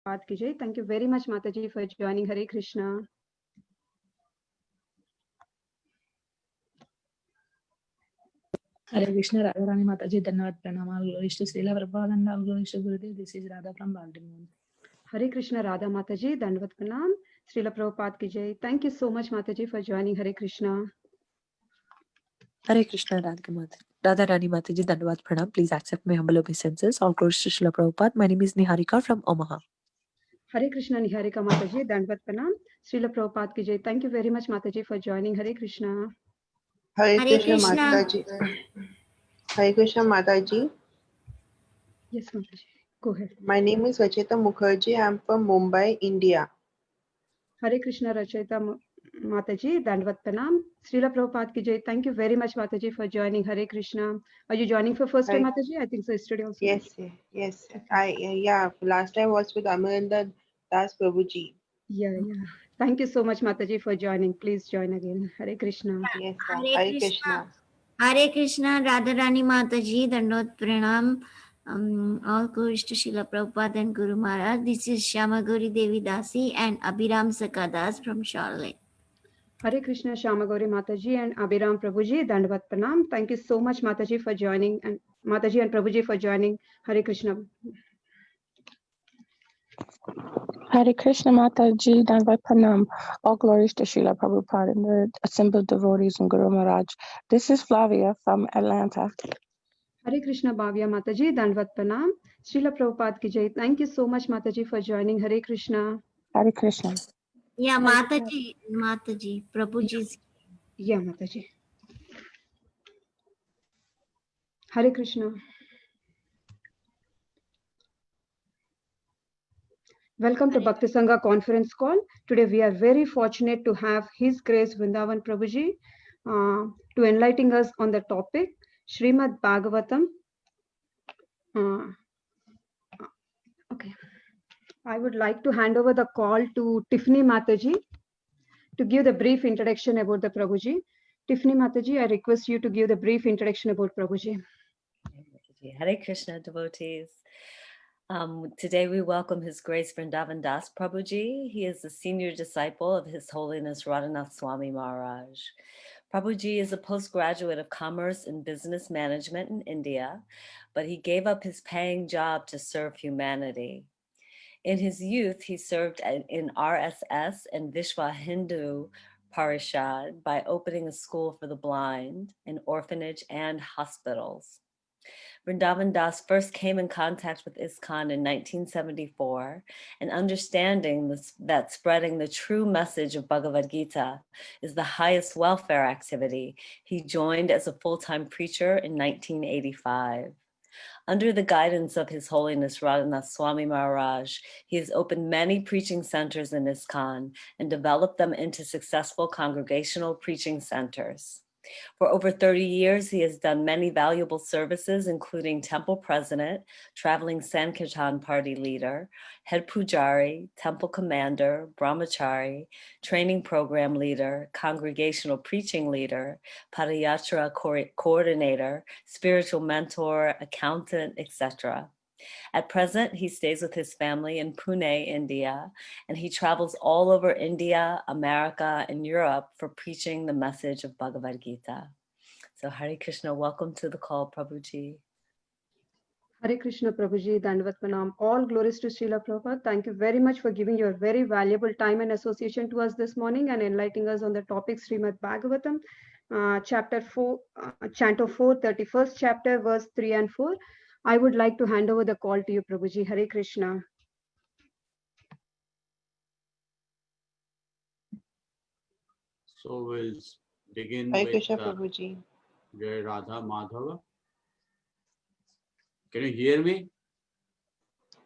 Prabhupada ki jai. Thank you very much, Mataji, for joining. Hare Krishna. Hare Krishna, Radharani Mataji, Dhanavad Pranam, all glories to Srila Prabhupada and all glories to Gurudev. This is Radha from Baltimore. Hare Krishna, Radha Mataji, Dandavat Pranam, Srila Prabhupada ki jai. Thank you so much, Mataji, for joining. Hare Krishna. Hare Krishna, Radharani Mataji, Dhanavad Pranam. Please accept my humble obeisances. All glories to Srila Prabhupada. My name is Niharika from Omaha. Hare Krishna, Niharika Mataji, Dandavat Pranam, Srila Prabhupada ki jai. Thank you very much, Mataji, for joining. Hare Krishna. Hare Krishna Mataji. Hare Krishna Mataji. Yes, Mataji. Go ahead. My name is Rachita Mukherjee. I am from Mumbai, India. Hare Krishna, Rachita Mataji, Dandavat Pranam, Srila Prabhupada ki jai. Thank you very much, Mataji, for joining. Hare Krishna. Are you joining for first time, Mataji? I think so yesterday also. Yes. Yeah. Last time was with Amarendra Das Prabhuji. Yeah. Thank you so much, Mataji, for joining. Please join again. Hare Krishna. Yes, Hare Krishna. Hare Krishna, Radharani Mataji, Dandavat Pranam. All glories to Srila Prabhupada and Guru Maharaj. This is Shyama Gauri Devi Dasi and Abhiram Sakadas from Charlotte. Hare Krishna, Shyama Gauri Mataji and Abhiram Prabhuji, Dandavat Pranam. Thank you so much, Mataji, for joining, and Mataji and Prabhuji for joining. Hare Krishna. Hare Krishna Mataji, Dandavat Pranam. All glories to Srila Prabhupada and the assembled devotees and Guru Maharaj. This is Flavia from Atlanta. Hare Krishna, Bhavya Mataji, Dandavat Pranam. Srila Prabhupada ki jai. Thank you so much, Mataji, for joining. Hare Krishna. Hare Krishna. Yeah, Mataji, Prabhuji's. Yeah, Mataji. Hare Krishna. Welcome to Bhakti Sangha conference call. Today we are very fortunate to have His Grace Vrindavan Prabhuji to enlighten us on the topic Srimad Bhagavatam. Okay. I would like to hand over the call to Tiffany Mataji to give the brief introduction about the Prabhuji. Tiffany Mataji, I request you to give the brief introduction about Prabhuji. Hare Krishna, devotees. Today we welcome His Grace Vrindavan Das Prabhuji. He is the senior disciple of His Holiness Radhanath Swami Maharaj. Prabhuji is a postgraduate of Commerce and Business Management in India, but he gave up his paying job to serve humanity. In his youth, he served in RSS and Vishwa Hindu Parishad by opening a school for the blind, an orphanage, and hospitals. Vrindavan Das first came in contact with ISKCON in 1974, and understanding that spreading the true message of Bhagavad Gita is the highest welfare activity, he joined as a full-time preacher in 1985. Under the guidance of His Holiness Radhanath Swami Maharaj, he has opened many preaching centers in ISKCON and developed them into successful congregational preaching centers. For over 30 years, he has done many valuable services, including temple president, traveling Sankirtan party leader, head pujari, temple commander, brahmachari, training program leader, congregational preaching leader, padayatra coordinator, spiritual mentor, accountant, etc. At present, he stays with his family in Pune, India, and he travels all over India, America, and Europe for preaching the message of Bhagavad Gita. So Hare Krishna, welcome to the call, Prabhuji. Hare Krishna, Prabhuji, Dandavat Pranam. All glories to Srila Prabhupada. Thank you very much for giving your very valuable time and association to us this morning and enlightening us on the topic Srimad Bhagavatam, chapter 4, Canto 4, 31st chapter, verse 3 and 4. I would like to hand over the call to you, Prabhuji. Hare Krishna. So we'll begin Hare with Krishna Prabhuji. Jai Radha Madhava. Can you hear me?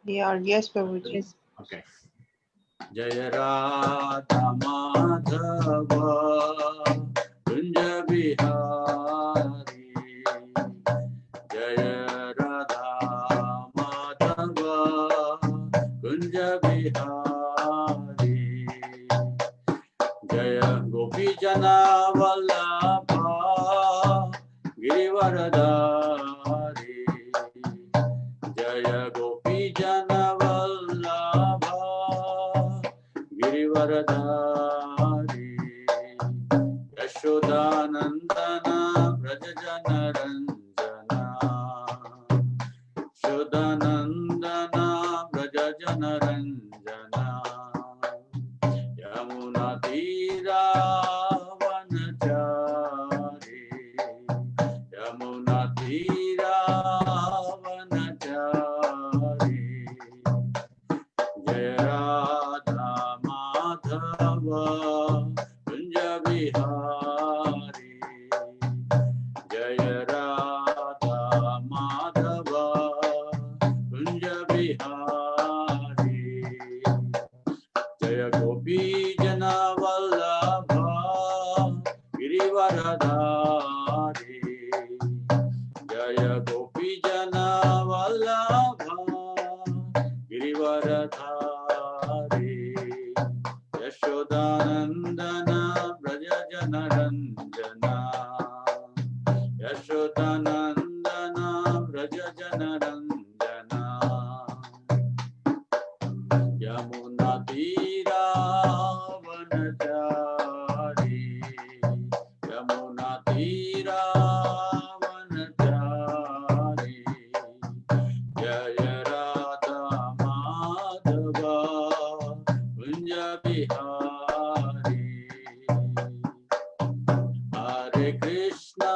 Yeah, yes, Prabhuji. Yes. Okay. Jai Radha Madhava Kunja Bihari. Jai Radha Madhava Kunja Bihari. Jaya Gopi Jana Vallabha Girivaradari. Jaya Gopi Jana Vallabha Girivardhari यशोदानन्दना व्रजजनरञ्जना यशोदानन्दना व्रजजनरञ्जना यमुनातीरावनचारी यमुनातीरावनचारी जय राधा माधव कुंज बिहारी जय राधा माधव कुंज बिहारी जय गोपी जन वल्लभ गिरिवरधारी जय गोपी जन वल्लभ गिरिवरधारी यशोदानंदन व्रज जनरंजना यशोदानंदन व्रज जनरंजना यमुना तीरावनचारी यमुना तीरावनचारी जय राधा माधव कुंज बिहारी हरे कृष्णा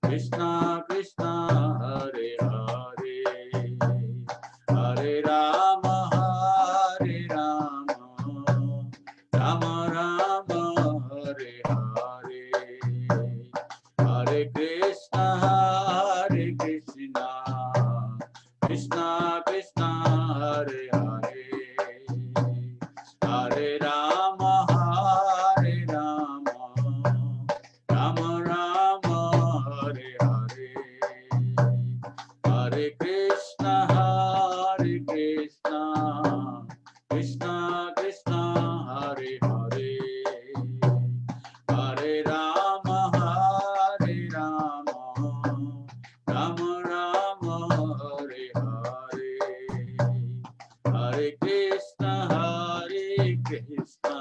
कृष्णा कृष्णा हरे हरे हरे राम राम राम हरे हरे हरे कृष्णा कृष्णा कृष्णा हरे हरे हरे राम राम राम हरे हरे हरे कृष्णा कृष्णा कृष्णा हरे हरे हरे राम राम राम हरे हरे हरे कृष्णा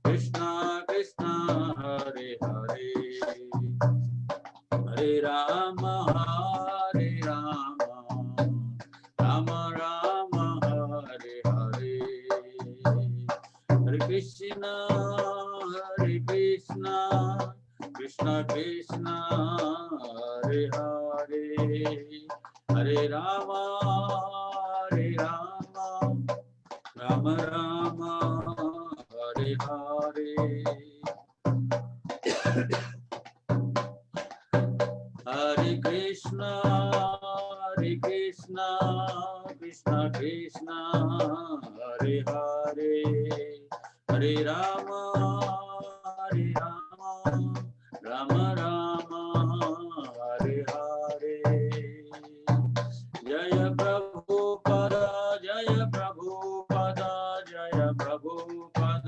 कृष्णा कृष्णा हरे हरे हरे राम राम राम हरे हरे हरे कृष्णा कृष्णा कृष्णा हरे हरे हरे राम राम राम हरे हरे हरे कृष्णा कृष्णा कृष्णा हरे हरे हरे राम राम राम हरे हरे जय प्रभुपद जय प्रभुपद जय प्रभुपद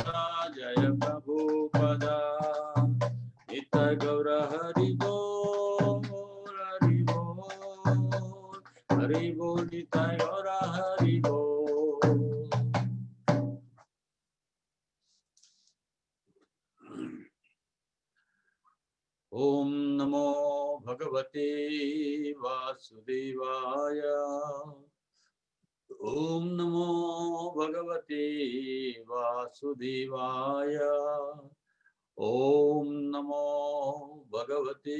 जय प्रभुपद नित्य गौर हरि बोल हरि बोल नित्य गौर हरि बोल। ओम नमो भगवते वासुदेवाय ओम नमो भगवते वासुदेवाय ओम नमो भगवते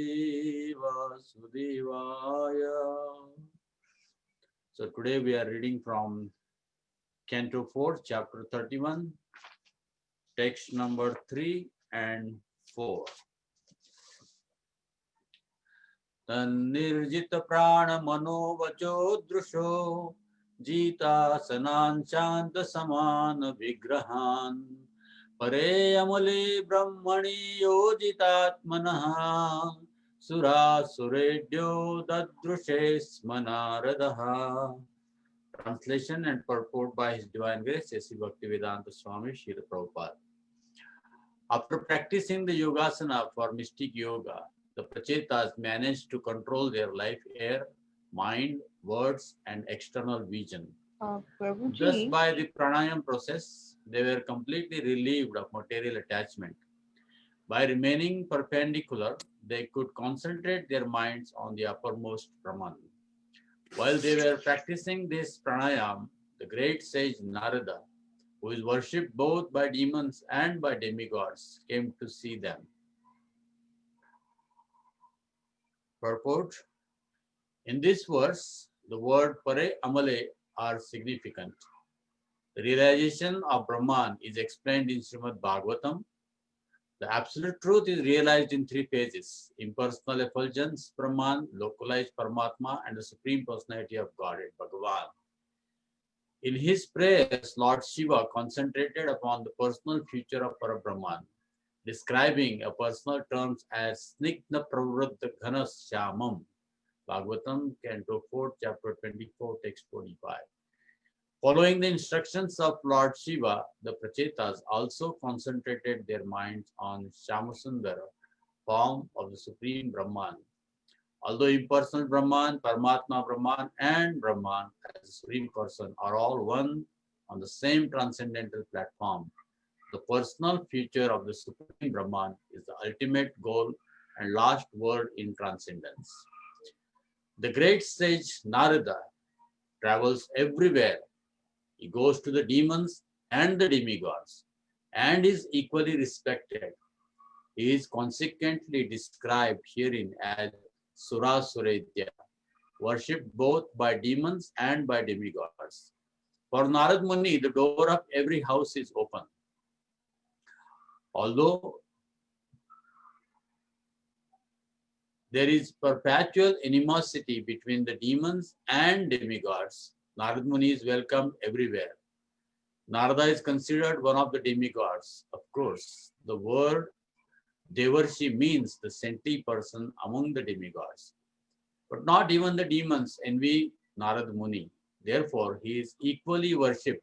वासुदेवाय। So today we are reading from Canto 4, chapter 31, text number 3 and 4. तन्निर्जित प्राण मनोवचो दृशो जीतासनान् शांत समान विग्रहान् परे अमले ब्रह्मणि योजितात्मनः सुरासुरेभ्यो ददृशे स्म नारदः। Translation and purport by His Divine Grace A.C. Bhaktivedanta Swami Srila Prabhupada. After practicing the yogasana for mystic yoga, the Prachetas managed to control their life air, mind, words, and external vision Thus, Prabhuji, by the pranayam process, they were completely relieved of material attachment. By remaining perpendicular, they could concentrate their minds on the uppermost Brahman. While they were practicing this pranayam, the great sage Narada, who is worshipped both by demons and by demigods, came to see them. Purport: in this verse, the word pare amale are significant. The realization of Brahman is explained in Srimad Bhagavatam. The absolute truth is realized in three phases: impersonal effulgence, Brahman, localized Paramatma, and the Supreme Personality of Godhead, Bhagavan. In his prayers, Lord Shiva concentrated upon the personal future of Parabrahman, describing a personal terms as Snigna Pravruddha Ghanas Shyamam. Bhagavatam, Canto 4, Chapter 24, Text 45. Following the instructions of Lord Shiva, the Prachetas also concentrated their minds on Shyamasundara, form of the Supreme Brahman. Although impersonal Brahman, Paramatma Brahman, and Brahman as the Supreme Person are all one on the same transcendental platform, the personal future of the Supreme Brahman is the ultimate goal and last word in transcendence. The great sage Narada travels everywhere. He goes to the demons and the demigods and is equally respected. He is consequently described herein as Surasuredya, worshipped both by demons and by demigods. For Narad Muni, the door of every house is open. Although there is perpetual animosity between the demons and demigods, Narad Muni is welcomed everywhere. Narada is considered one of the demigods. Of course, the word Devarshi means the saintly person among the demigods. But not even the demons envy Narad Muni. Therefore, he is equally worshipped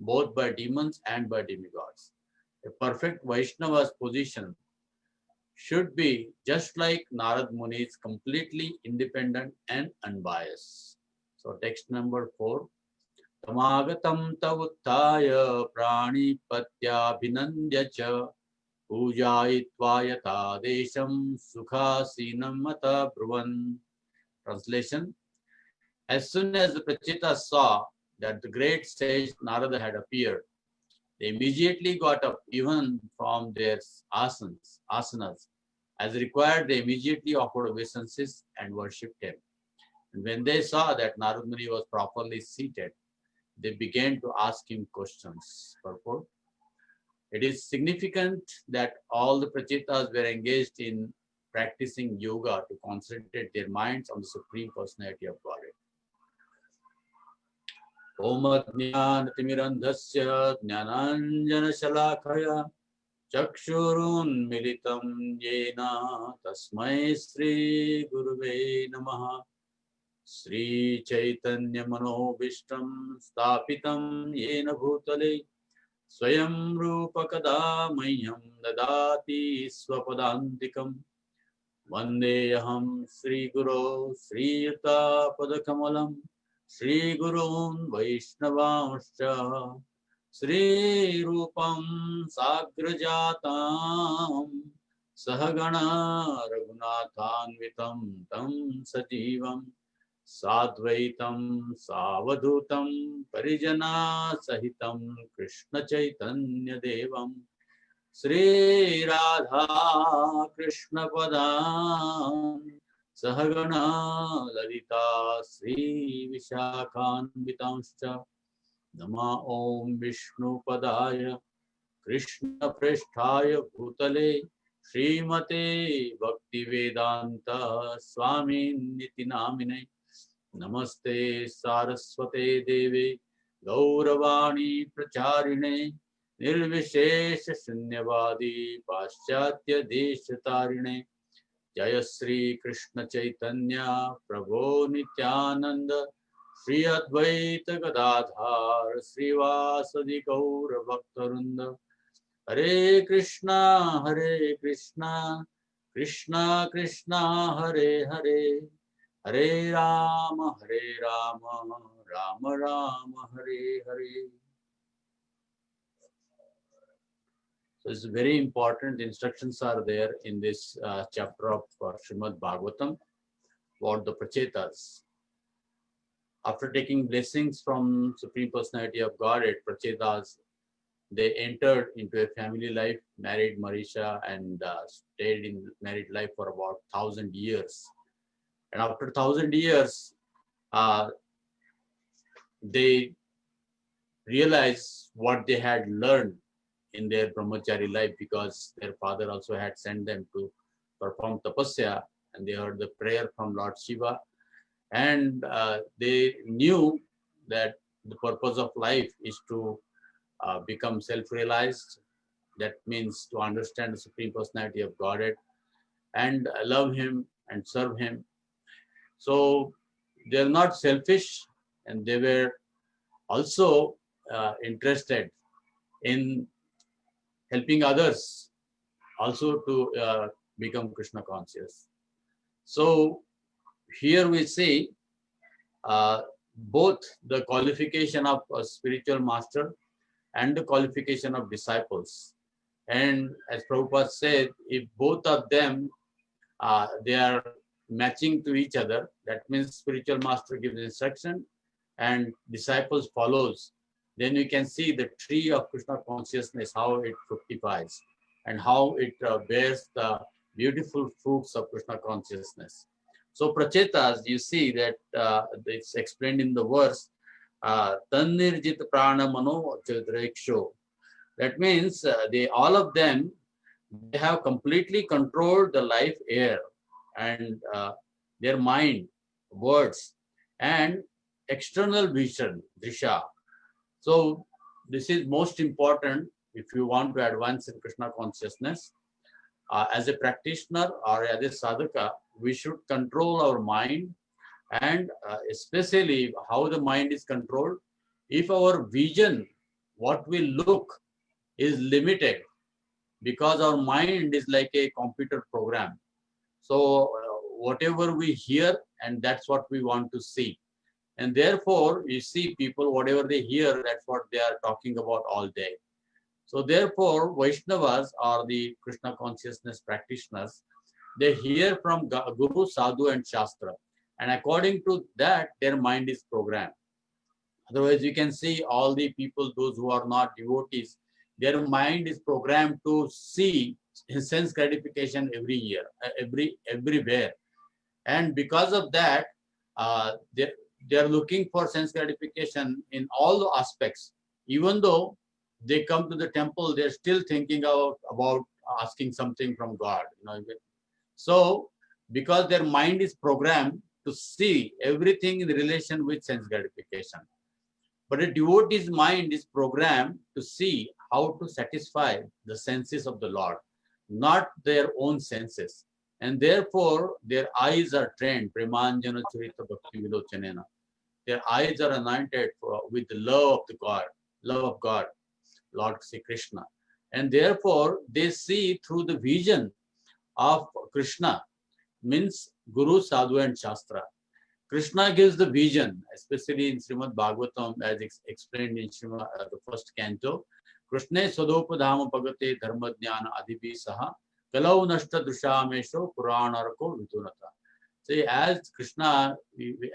both by demons and by demigods. A perfect Vaishnava's position should be just like Narad Muni's, completely independent and unbiased. So text number 4. Tamagatam tavuttaya pranipatya cha pujayitva yata desham sukhasinam mata bruvan. Translation: as soon as the Prachetas saw that the great sage Narada had appeared, they immediately got up even from their asanas. As required, they immediately offered obeisances and worshipped him. And when they saw that Narad Muni was properly seated, they began to ask him questions. Purport: it is significant that all the Prachetas were engaged in practicing yoga to concentrate their minds on the Supreme Personality of Godhead. Om Jnanatimirandhasya Jnananjana Shalakaya Chakshurun Militam Yena Tasmai Sri Guruve Namaha. Sri Chaitanya Manobishtam Stapitam Yena Bhutale Swayam Rupa Kada Mayam Dadati Swapadantikam Vandeham Sri Guru Sri Yuta Padakamalam Sri Gurun Vaishnavanscha Sri Rupam Sagrajatam Sahagana Raghunathanvitam Tam Sajivam Sadvaitam Savadutam Parijana Sahitam Krishna Chaitanya Devam Sri Radha Krishna Padam Sahagana Lalita Sri Vishakhanvitamscha Nama Om Vishnu Padaya Krishna Prishthaya Bhutale Srimate Bhaktivedanta Swami Niti Namine Namaste Saraswate Deve Gauravani Pracharine Nirvishesha Shunyavadi Paschatya Deshatarine Jaya Sri Krishna Chaitanya Prabhu Nityananda Sri Advaita Gadadhar Srivasadi Gaura Bhaktarunda Hare Krishna Krishna Krishna Hare Hare Hare Rama Rama Rama Hare Hare. So it's very important instructions are there in this chapter of Srimad Bhagavatam about the Prachetas. After taking blessings from Supreme Personality of Godhead, Prachetas, they entered into a family life, married Marisha, and stayed in married life for about 1,000 years. And after 1,000 years, they realized what they had learned in their brahmachari life, because their father also had sent them to perform tapasya, and they heard the prayer from Lord Shiva, and they knew that the purpose of life is to become self-realized. That means to understand the Supreme Personality of Godhead and love Him and serve Him. So they're not selfish, and they were also interested in helping others also to become Krishna conscious. So here we see both the qualification of a spiritual master and the qualification of disciples. And as Prabhupada said, if both of them they are matching to each other, that means spiritual master gives instruction and disciples follows, then we can see the tree of Krishna consciousness, how it fructifies and how it bears the beautiful fruits of Krishna consciousness. So Prachetas, you see that it's explained in the verse, Tannirjit Prana Mano Chadreksho. That means they all of them, they have completely controlled the life air and their mind, words, and external vision, drisha. So this is most important if you want to advance in Krishna consciousness. As a practitioner or as a sadhaka, we should control our mind, and especially how the mind is controlled. If our vision, what we look, is limited, because our mind is like a computer program. So whatever we hear, and that's what we want to see. And therefore, you see people, whatever they hear, that's what they are talking about all day. So therefore, Vaishnavas or the Krishna consciousness practitioners, they hear from Guru, Sadhu and Shastra. And according to that, their mind is programmed. Otherwise, you can see all the people, those who are not devotees, their mind is programmed to see sense gratification every year, everywhere. And because of that, they are looking for sense gratification in all the aspects. Even though they come to the temple, they're still thinking about asking something from God. So because their mind is programmed to see everything in relation with sense gratification. But a devotee's mind is programmed to see how to satisfy the senses of the Lord, not their own senses. And therefore, their eyes are trained. Premanjana Charita Bhakti Vilochanena. Their eyes are anointed with the love of God, Lord Sri Krishna. And therefore, they see through the vision of Krishna, means Guru, Sadhu and Shastra. Krishna gives the vision, especially in Srimad Bhagavatam, as explained in the first canto. Krishna Sadopadhama Bhagate Dharma Jnana Adhibi Saha Kalau Nashta Dushamesho Puranarako Vitunata. See, as Krishna,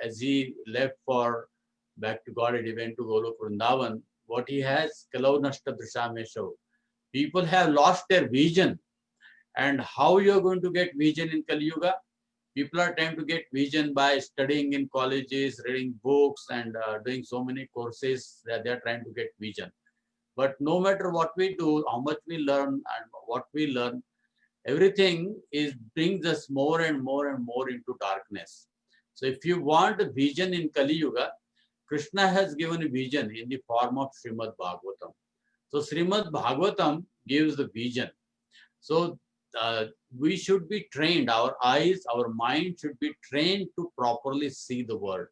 as he left for back to God, he went to Golok Vrindavan, what he has, Kalau Nashta Dushamesho. People have lost their vision. And how you are going to get vision in Kali Yuga? People are trying to get vision by studying in colleges, reading books, and doing so many courses that they are trying to get vision. But no matter what we do, how much we learn and what we learn, everything brings us more and more and more into darkness. So if you want a vision in Kali Yuga, Krishna has given a vision in the form of Srimad Bhagavatam. So Srimad Bhagavatam gives the vision. So we should be trained, our eyes, our mind should be trained to properly see the world.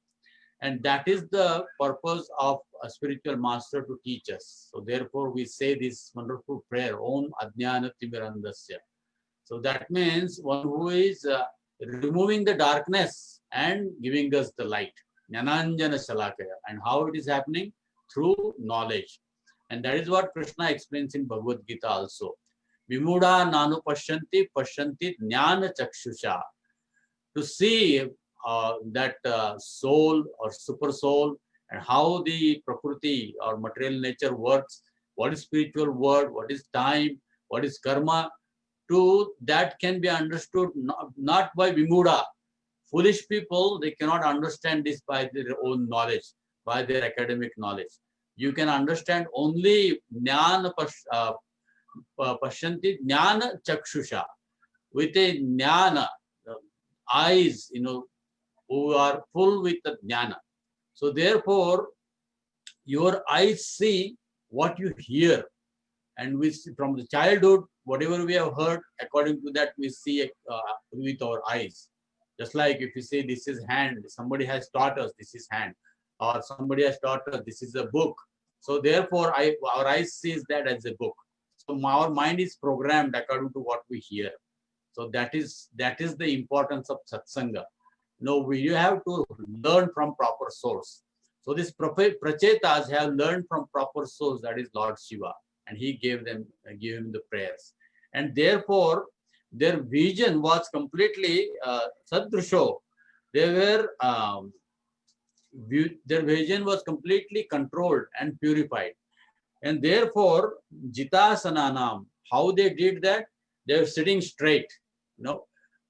And that is the purpose of a spiritual master, to teach us. So therefore we say this wonderful prayer, Om Ajnana Timirandasya. So that means one who is removing the darkness and giving us the light. Jnananjana Shalakaya. And how it is happening? Through knowledge. And that is what Krishna explains in Bhagavad Gita also. Vimuda nanu pashyanti pashyanti jnana chakshusha. To see that soul or super soul and how the prakriti or material nature works, what is spiritual world, what is time, what is karma, to that can be understood not by Vimuda. Foolish people, they cannot understand this by their own knowledge, by their academic knowledge. You can understand only jnana pashyanti jnana chakshusha, with a jnana, eyes, who are full with the jnana. So therefore, your eyes see what you hear. And we see from the childhood, whatever we have heard, according to that, we see with our eyes. Just like if you say this is hand, somebody has taught us this is hand, or somebody has taught us this is a book. So therefore, our eyes sees that as a book. So our mind is programmed according to what we hear. So that is the importance of satsanga. We have to learn from proper source. So these prachetas have learned from proper source, that is Lord Shiva, and he gave him the prayers. And therefore, their vision was completely sadrusho. Their vision was completely controlled and purified. And therefore, Jitasananam, how they did that? They were sitting straight.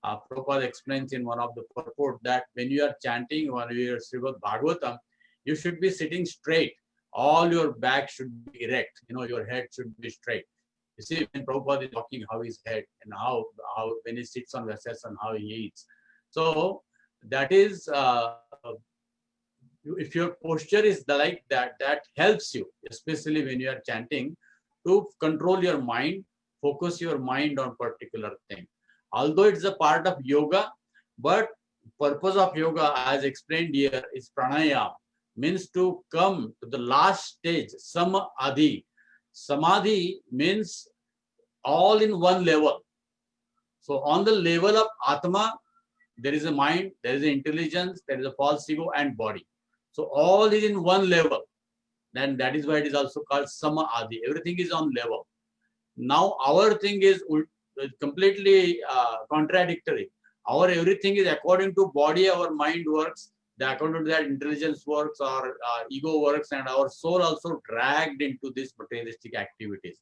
Prabhupada explains in one of the purport that when you are chanting, when you are Srimad Bhagavatam, you should be sitting straight. All your back should be erect. Your head should be straight. You see, when Prabhupada is talking, how his head and how when he sits on Vasasan, how he eats. So that is, if your posture is like that, that helps you, especially when you are chanting, to control your mind, focus your mind on particular thing. Although it's a part of yoga, but purpose of yoga, as explained here, is pranayama, means to come to the last stage, samadhi. Samadhi means all in one level. So on the level of Atma, there is a mind, there is an intelligence, there is a false ego and body. So all is in one level. Then that is why it is also called samadhi. Everything is on level. Now our thing is completely contradictory. Our everything is according to body, our mind works. According to that, intelligence works, our ego works, and our soul also dragged into these materialistic activities.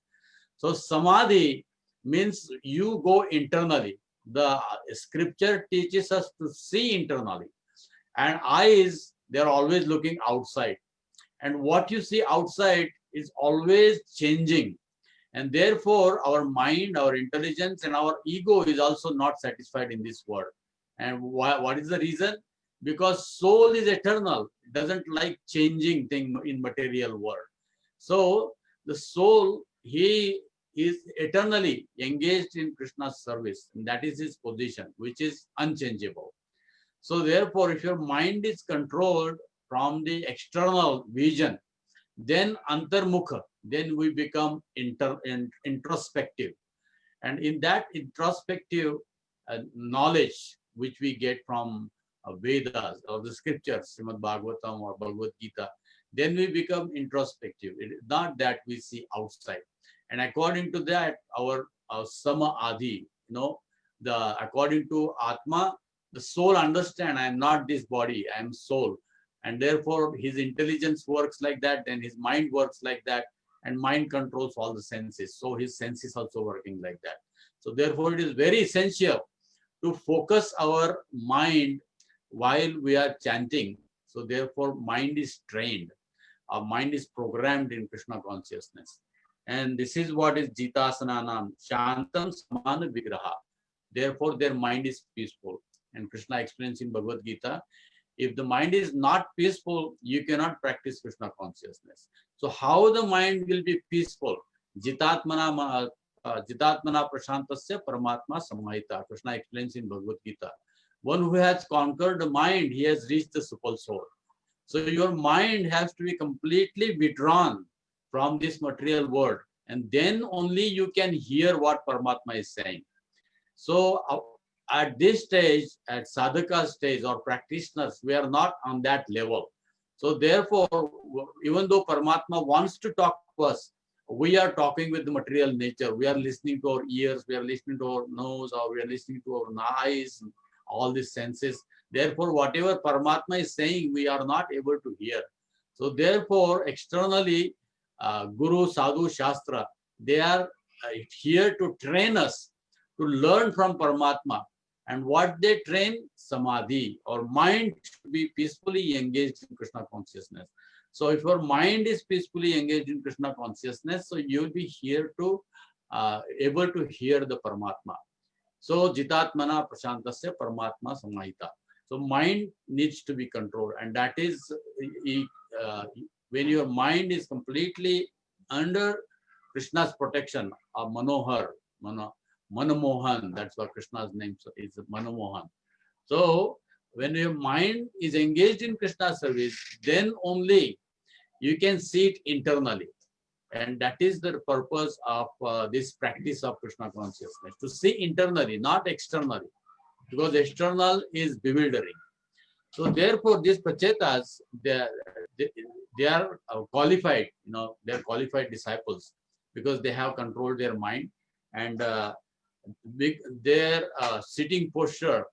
So samadhi means you go internally. The scripture teaches us to see internally. And eyes, they're always looking outside. And what you see outside is always changing. And therefore, our mind, our intelligence, and our ego is also not satisfied in this world. And what is the reason? Because soul is eternal. It doesn't like changing thing in material world. So the soul, he is eternally engaged in Krishna's service. And that is his position, which is unchangeable. So therefore, if your mind is controlled from the external vision, then antarmukha, then we become introspective. And in that introspective knowledge, which we get from Vedas or the scriptures, Srimad Bhagavatam or Bhagavad Gita, then we become introspective. It is not that we see outside. And according to that, our samadhi, according to Atma, the soul understands, I am not this body, I am soul. And therefore, his intelligence works like that, then his mind works like that, and mind controls all the senses. So his senses also working like that. So therefore, it is very essential to focus our mind while we are chanting. So therefore, mind is trained. Our mind is programmed in Krishna consciousness. And this is what is Jitasananam, Shantam Samana Vigraha. Therefore, their mind is peaceful. And Krishna explains in Bhagavad Gita, if the mind is not peaceful, you cannot practice Krishna consciousness. So how the mind will be peaceful? Jitatmana prashantasya paramatma samahita. Krishna explains in Bhagavad Gita. One who has conquered the mind, he has reached the super soul. So your mind has to be completely withdrawn from this material world. And then only you can hear what Paramatma is saying. So at this stage, at sadhaka stage or practitioners, we are not on that level. So therefore, even though Paramatma wants to talk to us, we are talking with the material nature. We are listening to our ears, we are listening to our nose, or we are listening to our eyes, all these senses. Therefore, whatever Paramatma is saying, we are not able to hear. So therefore, externally, Guru, Sadhu, Shastra, they are here to train us to learn from Paramatma. And what they train? Samadhi. Our mind should be peacefully engaged in Krishna consciousness. So if your mind is peacefully engaged in Krishna consciousness, so you will be here to able to hear the Paramatma. So Jitatmana Prashantasya Paramatma Samahita. So mind needs to be controlled, and that is when your mind is completely under Krishna's protection, Manohar, Manomohan, that's what Krishna's name is, Manomohan. So when your mind is engaged in Krishna's service, then only you can see it internally. And that is the purpose of this practice of Krishna consciousness, to see internally, not externally, because external is bewildering. So therefore, these prachetas, they are qualified, they're qualified disciples, because they have controlled their mind, and their sitting posture,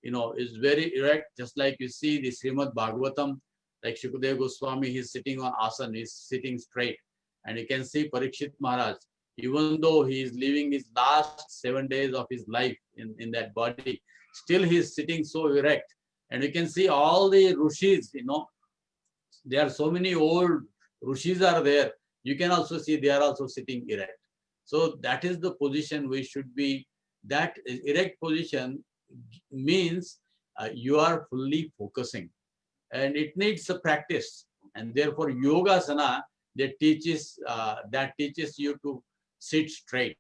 is very erect, just like you see the Srimad Bhagavatam, like Shukadeva Goswami, he's sitting on asana, he's sitting straight. And you can see Parikshit Maharaj, even though he is living his last 7 days of his life in that body, still he is sitting so erect. And you can see all the rishis, there are so many old rishis are there. You can also see they are also sitting erect. So that is the position we should be. That erect position means you are fully focusing. And it needs a practice. And therefore, Yogasana, that teaches you to sit straight,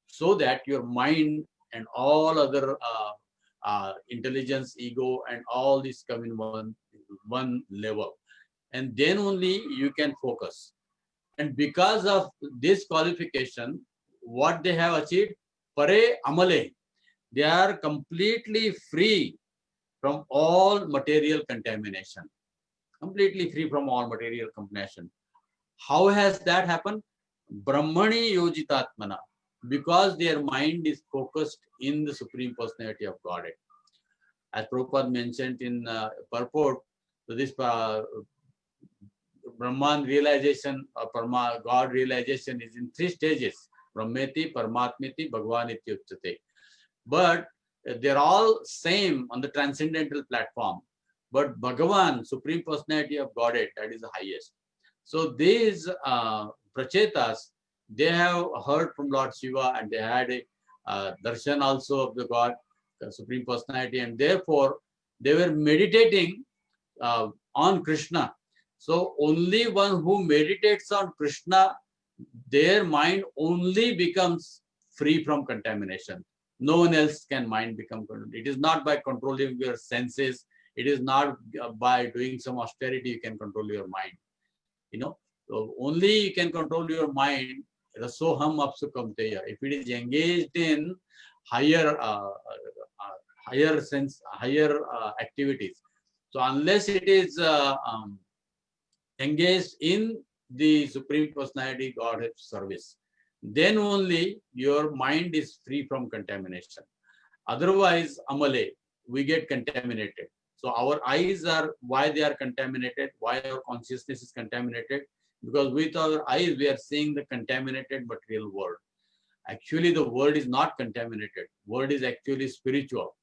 so that your mind and all other intelligence, ego, and all this come in one level, and then only you can focus. And because of this qualification, what they have achieved, Pare Amale, they are completely free from all material contamination. Completely free from all material contamination. How has that happened? Brahmani Yojitatmana, because their mind is focused in the Supreme Personality of Godhead. As Prabhupada mentioned in purport, so this Brahman realization, God realization is in 3 stages: Brahmeti, Paramatmiti, Bhagavaniti Uchtate. But they're all same on the transcendental platform. But Bhagavan, Supreme Personality of Godhead, that is the highest. So these prachetas, they have heard from Lord Shiva, and they had a darshan also of the God, the Supreme Personality, and therefore they were meditating on Krishna. So only one who meditates on Krishna, their mind only becomes free from contamination. No one else can mind become controlled. It is not by controlling your senses. It is not by doing some austerity you can control your mind. So only you can control your mind. Rasoham apsukam teya. If it is engaged in higher activities. So unless it is engaged in the Supreme Personality Godhead service, then only your mind is free from contamination. Otherwise, Amale, we get contaminated. So our eyes are, why they are contaminated, why our consciousness is contaminated? Because with our eyes, we are seeing the contaminated material world. Actually, the world is not contaminated. World is actually spiritual,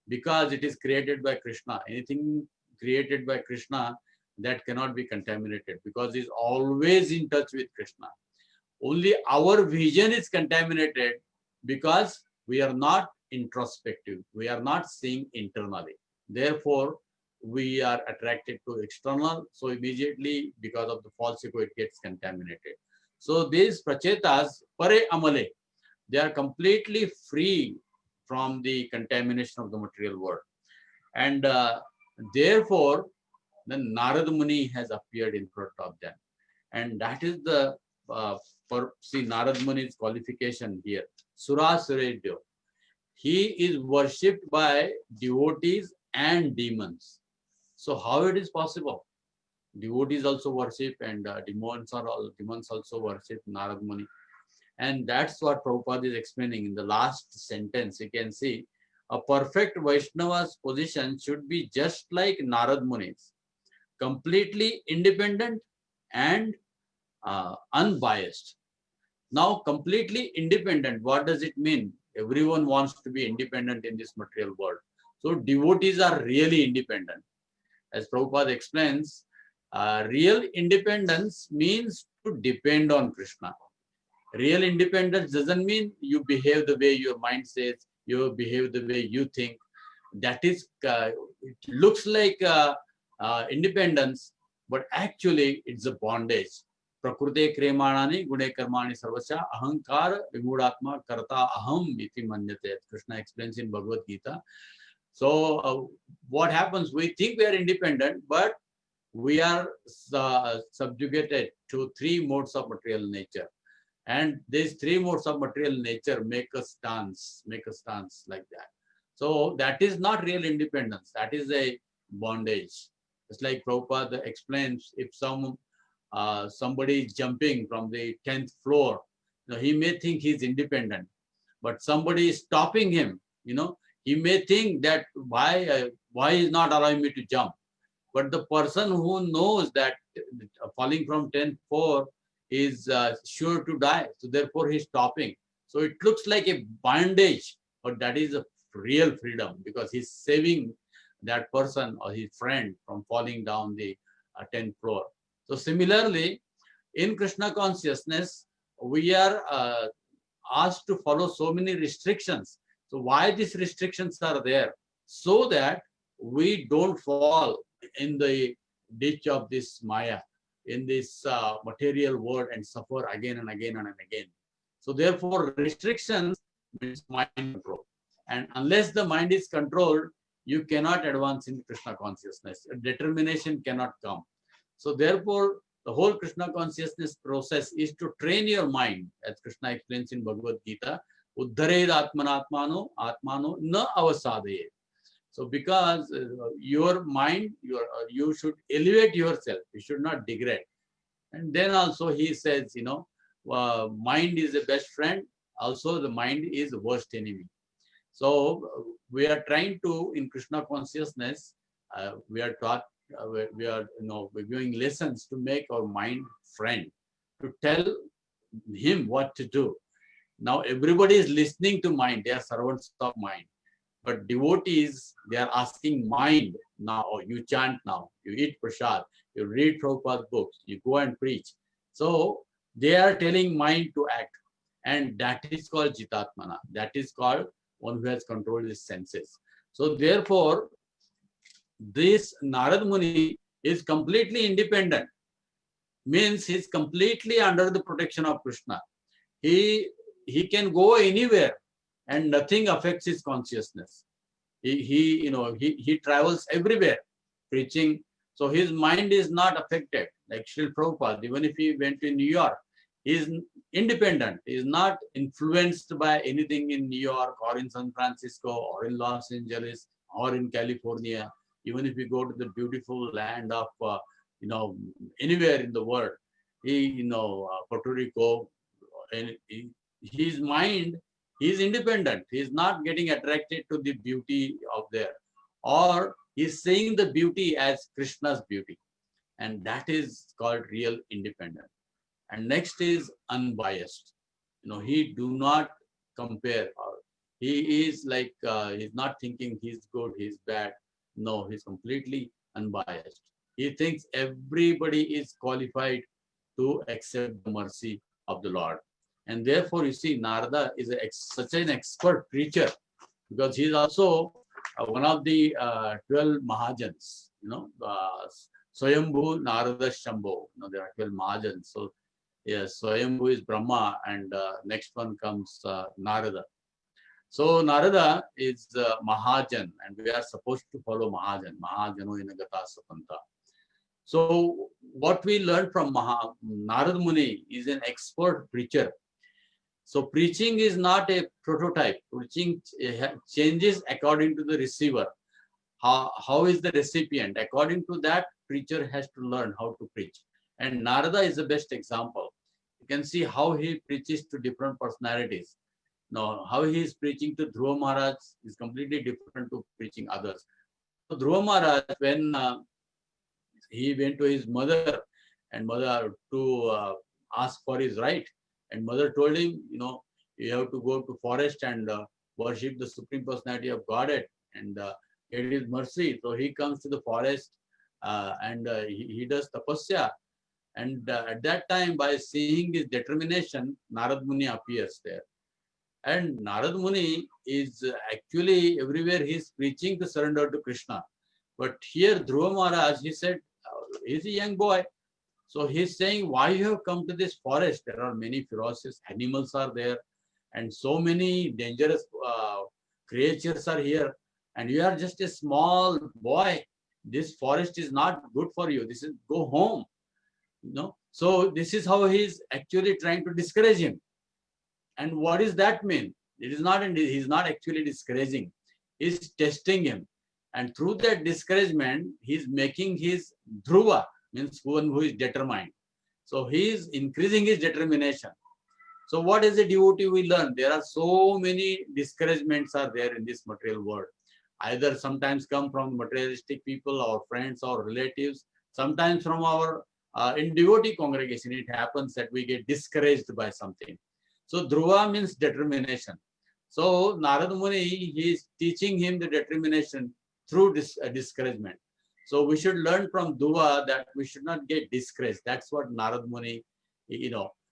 because it is created by Krishna. Anything created by Krishna, that cannot be contaminated, because it is always in touch with Krishna. Only our vision is contaminated because we are not introspective. We are not seeing internally. Therefore, we are attracted to external. So immediately, because of the false ego, it gets contaminated. So these prachetas, Pare Amale, they are completely free from the contamination of the material world. And therefore, then Narad Muni has appeared in front of them. And that is the, see Narad Muni's qualification here. Sura Suredyo. he is worshipped by devotees and demons. So how it is possible? Devotees also worship and demons also worship Narad Muni. And that's what Prabhupada is explaining in the last sentence. You can see a perfect Vaishnava's position should be just like Narad Muni's, completely independent and unbiased. Now, completely independent, what does it mean? Everyone wants to be independent in this material world. So devotees are really independent. As Prabhupada explains, real independence means to depend on Krishna. Real independence doesn't mean you behave the way your mind says, you behave the way you think. That is, it looks like independence, but actually it's a bondage. Prakrute kremanani gune karmani sarvasya ahankar vimudatma karta aham iti manyate. Krishna explains in Bhagavad Gita. So what happens? We think we are independent, but we are subjugated to three modes of material nature. And these three modes of material nature make us dance like that. So that is not real independence. That is a bondage. It's like Prabhupada explains, if somebody is jumping from the 10th floor, he may think he's independent, but somebody is stopping him. He may think that why is not allowing me to jump. But the person who knows that falling from 10th floor is sure to die, so therefore he's stopping. So it looks like a bondage, but that is a real freedom, because he's saving that person or his friend from falling down the 10th floor. So similarly, in Krishna consciousness, we are asked to follow so many restrictions. So why these restrictions are there? So that we don't fall in the ditch of this Maya, in this material world, and suffer again and again and again. So therefore, restrictions means mind control. And unless the mind is controlled, you cannot advance in Krishna consciousness. Determination cannot come. So therefore, the whole Krishna consciousness process is to train your mind, as Krishna explains in Bhagavad Gita, Uddhared Atmanatmano Atmano na avasadaye. So because your mind, you should elevate yourself. You should not degrade. And then also he says, mind is the best friend. Also the mind is the worst enemy. So we are trying to, in Krishna consciousness, we are taught, we're giving lessons to make our mind friend, to tell him what to do. Now everybody is listening to mind. They are servants of mind. But devotees, they are asking mind now. You chant now, you eat prasad, you read Prabhupada's books, you go and preach. So they are telling mind to act. And that is called Jitatmana. That is called one who has controlled his senses. So therefore, this Narad Muni is completely independent. Means he is completely under the protection of Krishna. He can go anywhere and nothing affects his consciousness. He travels everywhere preaching. So his mind is not affected. Like Srila Prabhupada, even if he went to New York, he is independent. He is not influenced by anything in New York or in San Francisco or in Los Angeles or in California. Even if you go to the beautiful land of, anywhere in the world, Puerto Rico, and his mind, he is independent. He is not getting attracted to the beauty of there, or he is seeing the beauty as Krishna's beauty, and that is called real independence. And next is unbiased. He do not compare. He is like he's not thinking he's good, he's bad. No, he's completely unbiased. He thinks everybody is qualified to accept the mercy of the Lord. And therefore, you see, Narada is such an expert preacher, because he is also one of the 12 Mahajans, Swayambhu, Narada, Shambhu. There are 12 Mahajans. So, yes, Swayambhu is Brahma, and next one comes Narada. So, Narada is Mahajan, and we are supposed to follow Mahajan. Mahajano inagata sapanta. So, what we learned from Narada Muni is an expert preacher. So preaching is not a prototype. Preaching changes according to the receiver. How is the recipient? According to that, preacher has to learn how to preach. And Narada is the best example. You can see how he preaches to different personalities. Now, how he is preaching to Dhruva Maharaj is completely different to preaching others. So Dhruva Maharaj, when he went to his mother and mother to ask for his right, and mother told him, you have to go to forest and worship the Supreme Personality of Godhead and get his mercy. So he comes to the forest and he does tapasya. And at that time, by seeing his determination, Narad Muni appears there. And Narad Muni is actually everywhere he's preaching to surrender to Krishna. But here Dhruva Maharaj, he said, he's a young boy. So he's saying, why you have come to this forest? There are many ferocious animals are there and so many dangerous creatures are here. And you are just a small boy. This forest is not good for you. This is go home. So this is how he's actually trying to discourage him. And what does that mean? It is not, he's not actually discouraging. He's testing him. And through that discouragement, he's making his Dhruva, means one who is determined. So he is increasing his determination. So what is a devotee we learn? There are so many discouragements are there in this material world. Either sometimes come from materialistic people, our friends or relatives, sometimes from our in devotee congregation, it happens that we get discouraged by something. So Dhruva means determination. So Narada Muni, he is teaching him the determination through this discouragement. So we should learn from Dhruva that we should not get discouraged. That's what Narada Muni,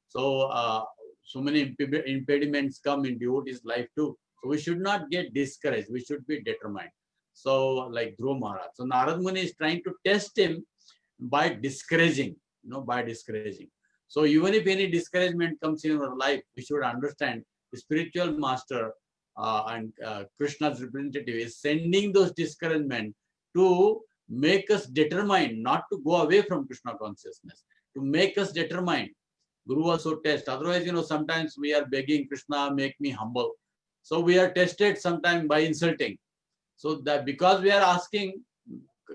So so many impediments come in devotee's life too. So we should not get discouraged. We should be determined. So like Dhruva Maharaj. So Narada Muni is trying to test him by discouraging, by discouraging. So even if any discouragement comes in our life, we should understand the spiritual master and Krishna's representative is sending those discouragement to make us determined not to go away from Krishna consciousness, to make us determined. Guru also test. Otherwise, sometimes we are begging Krishna, make me humble. So we are tested sometimes by insulting. So that because we are asking,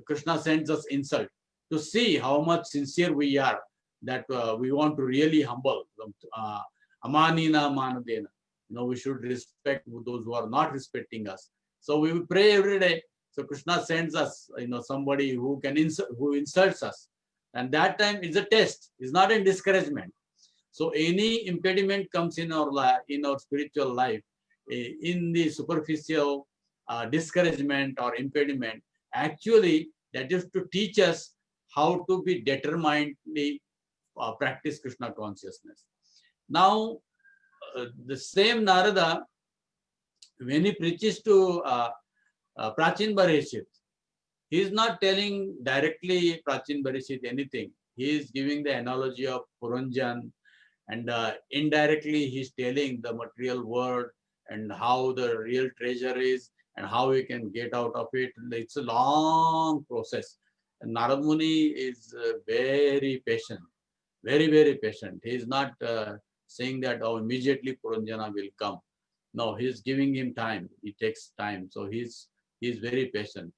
Krishna sends us insult to see how much sincere we are, that we want to really humble. Amanina manadena. We should respect those who are not respecting us. So we will pray every day. So Krishna sends us, somebody who can who insults us. And that time is a test. It's not a discouragement. So any impediment comes in our spiritual life, in the superficial discouragement or impediment, actually that is to teach us how to be determinedly practice Krishna consciousness. Now, the same Narada, when he preaches to Prachin Barishit, he is not telling directly Prachin Barishit anything. He is giving the analogy of Puranjan, and indirectly he is telling the material world and how the real treasure is and how we can get out of it. It's a long process. And Narada Muni is very patient, very, very patient. He is not saying that, immediately Puranjana will come. No, he is giving him time. It takes time. So he is very patient.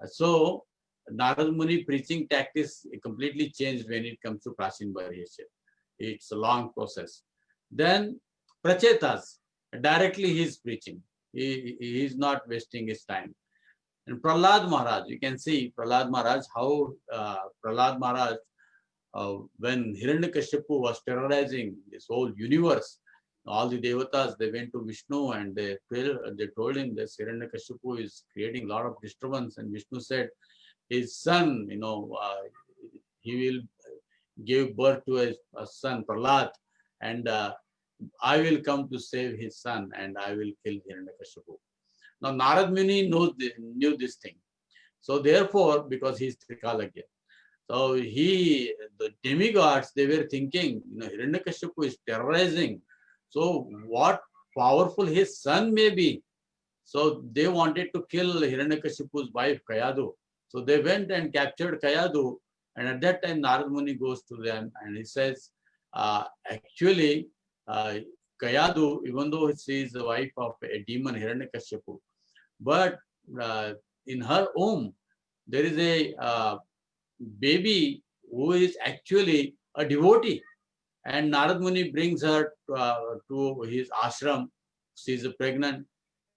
So Narada Muni preaching tactics completely changed when it comes to Prachin Barishit. It's a long process. Then Prachetas, directly he is preaching. He is not wasting his time. And Prahlad Maharaj, you can see Prahlad Maharaj, how Prahlad Maharaj, when Hiranyakashipu was terrorizing this whole universe, all the devatas, they went to Vishnu and they told him that Hiranyakashipu is creating a lot of disturbance. And Vishnu said, his son, he will give birth to a son, Prahlad, and I will come to save his son and I will kill Hiranyakashipu. Now Narad Muni knew this thing. So therefore, because he is Trikalagya, so the demigods, they were thinking, Hiranyakashipu is terrorizing. So what powerful his son may be. So they wanted to kill Hiranyakashipu's wife, Kayadu. So they went and captured Kayadu. And at that time, Narad Muni goes to them and he says, actually, Kayadu, even though she is the wife of a demon Hiranyakashipu, but in her womb there is a baby who is actually a devotee, and Narad Muni brings her to his ashram. She is pregnant,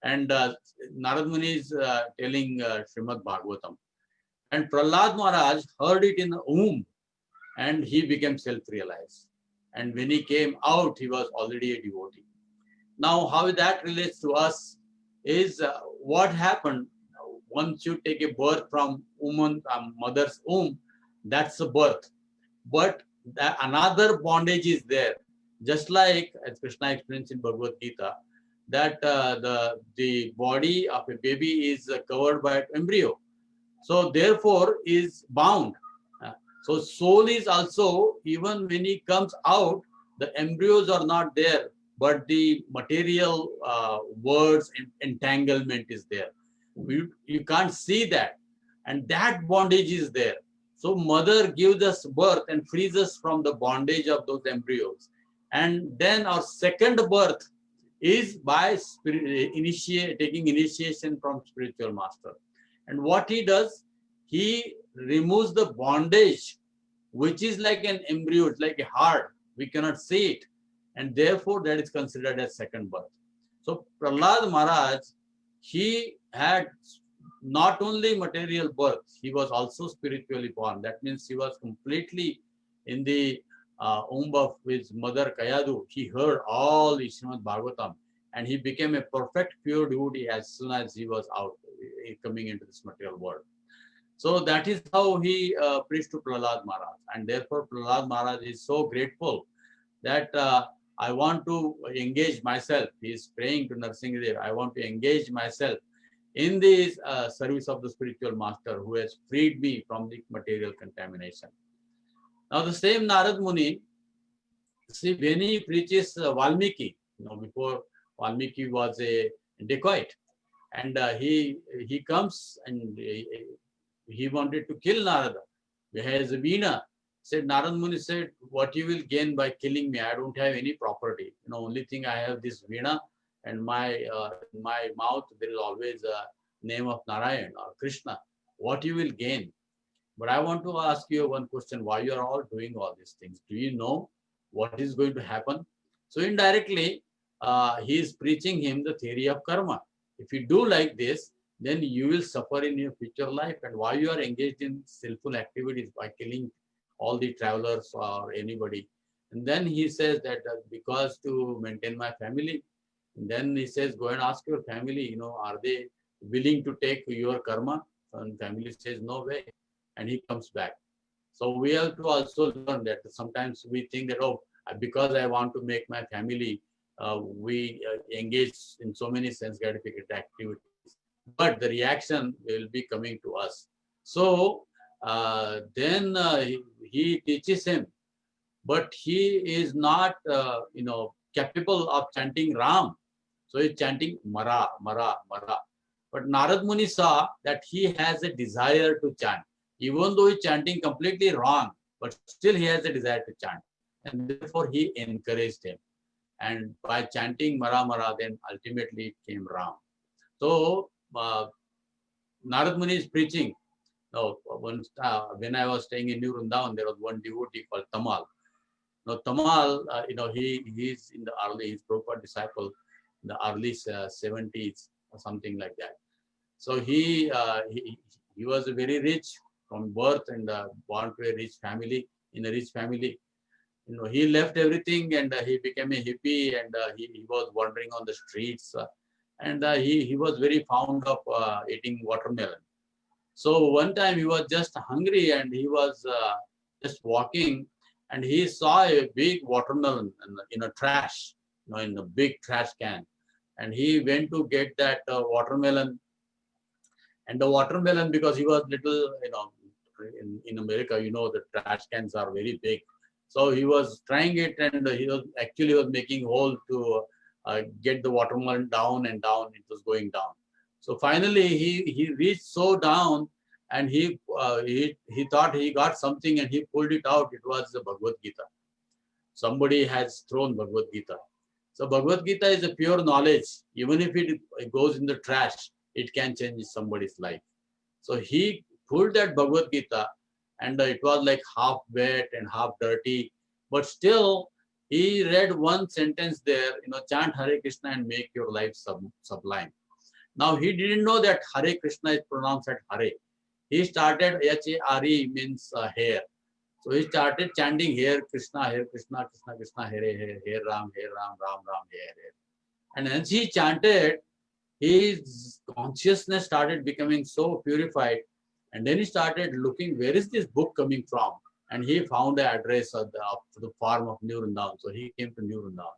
and Narad Muni is telling Srimad Bhagavatam, and Prahlad Maharaj heard it in the womb, and he became self-realized. And when he came out, he was already a devotee. Now, how that relates to us is what happened once you take a birth from mother's womb, that's a birth. But another bondage is there. Just like, as Krishna explains in Bhagavad Gita, that the body of a baby is covered by an embryo. So therefore is bound. So soul is also, even when he comes out, the embryos are not there, but the material words entanglement is there. You can't see that, and that bondage is there. So mother gives us birth and frees us from the bondage of those embryos. And then our second birth is by taking initiation from spiritual master. And what he does, he removes the bondage, which is like an embryo, it's like a heart. We cannot see it. And therefore, that is considered as second birth. So Prahlad Maharaj, he had not only material birth, he was also spiritually born. That means he was completely in the womb of his mother Kayadu. He heard all the Srimad Bhagavatam, and he became a perfect pure devotee as soon as he was out, coming into this material world. So that is how he preached to Prahlad Maharaj, and therefore Prahlad Maharaj is so grateful that I want to engage myself. He is praying to Nrsimhadev, I want to engage myself in the service of the spiritual master who has freed me from the material contamination. Now the same Narad Muni, see, when he preaches Valmiki, before Valmiki was a dacoit, and he comes and he wanted to kill Narada. He has a veena. Said Narad Muni said, what you will gain by killing me? I don't have any property. Only thing I have this veena, and my mouth there is always a name of Narayan or Krishna. What you will gain? But I want to ask you one question: why you are all doing all these things? Do you know what is going to happen? So indirectly, he is preaching him the theory of karma. If you do like this, then you will suffer in your future life. And why you are engaged in sinful activities by killing all the travelers or anybody? And then he says that because to maintain my family. And then he says, go and ask your family, are they willing to take your karma? And family says, no way. And he comes back. So we have to also learn that sometimes we think that, because I want to make my family, we engage in so many sense gratification activities. But the reaction will be coming to us. So then he teaches him, but he is not, capable of chanting Ram. So he's chanting Mara, Mara, Mara. But Narad Muni saw that he has a desire to chant. Even though he's chanting completely wrong, but still he has a desire to chant. And therefore he encouraged him. And by chanting Mara, Mara, then ultimately it came Ram. So Narad Muni is preaching. Now, when I was staying in New Vrindavan, there was one devotee called Tamal. Now, Tamal, he is in the early, he's Prabhupada disciple in the early 70s or something like that. So he was very rich from birth and born to a rich family. In a rich family, he left everything and he became a hippie, and he was wandering on the streets, and he was very fond of eating watermelon. So one time he was just hungry and he was just walking, and he saw a big watermelon in a trash, in a big trash can, and he went to get that watermelon. And the watermelon, because he was little, in America, the trash cans are very big. So he was trying it, and he was making hole to get the watermelon down and down. It was going down. So finally, he reached so down, and he thought he got something, and he pulled it out. It was the Bhagavad Gita. Somebody has thrown Bhagavad Gita. So Bhagavad Gita is a pure knowledge. Even if it goes in the trash, it can change somebody's life. So he pulled that Bhagavad Gita, and it was like half wet and half dirty, but still he read one sentence there, chant Hare Krishna and make your life sublime. Now he didn't know that Hare Krishna is pronounced as Hare. He started H-A-R-E means hair. So he started chanting Hare Krishna, Krishna Krishna, Hare Ram, Ram Ram, Hare. And as he chanted, his consciousness started becoming so purified. And then he started looking, where is this book coming from? And he found the address of the farm of New Vrindavan. So he came to New Vrindavan.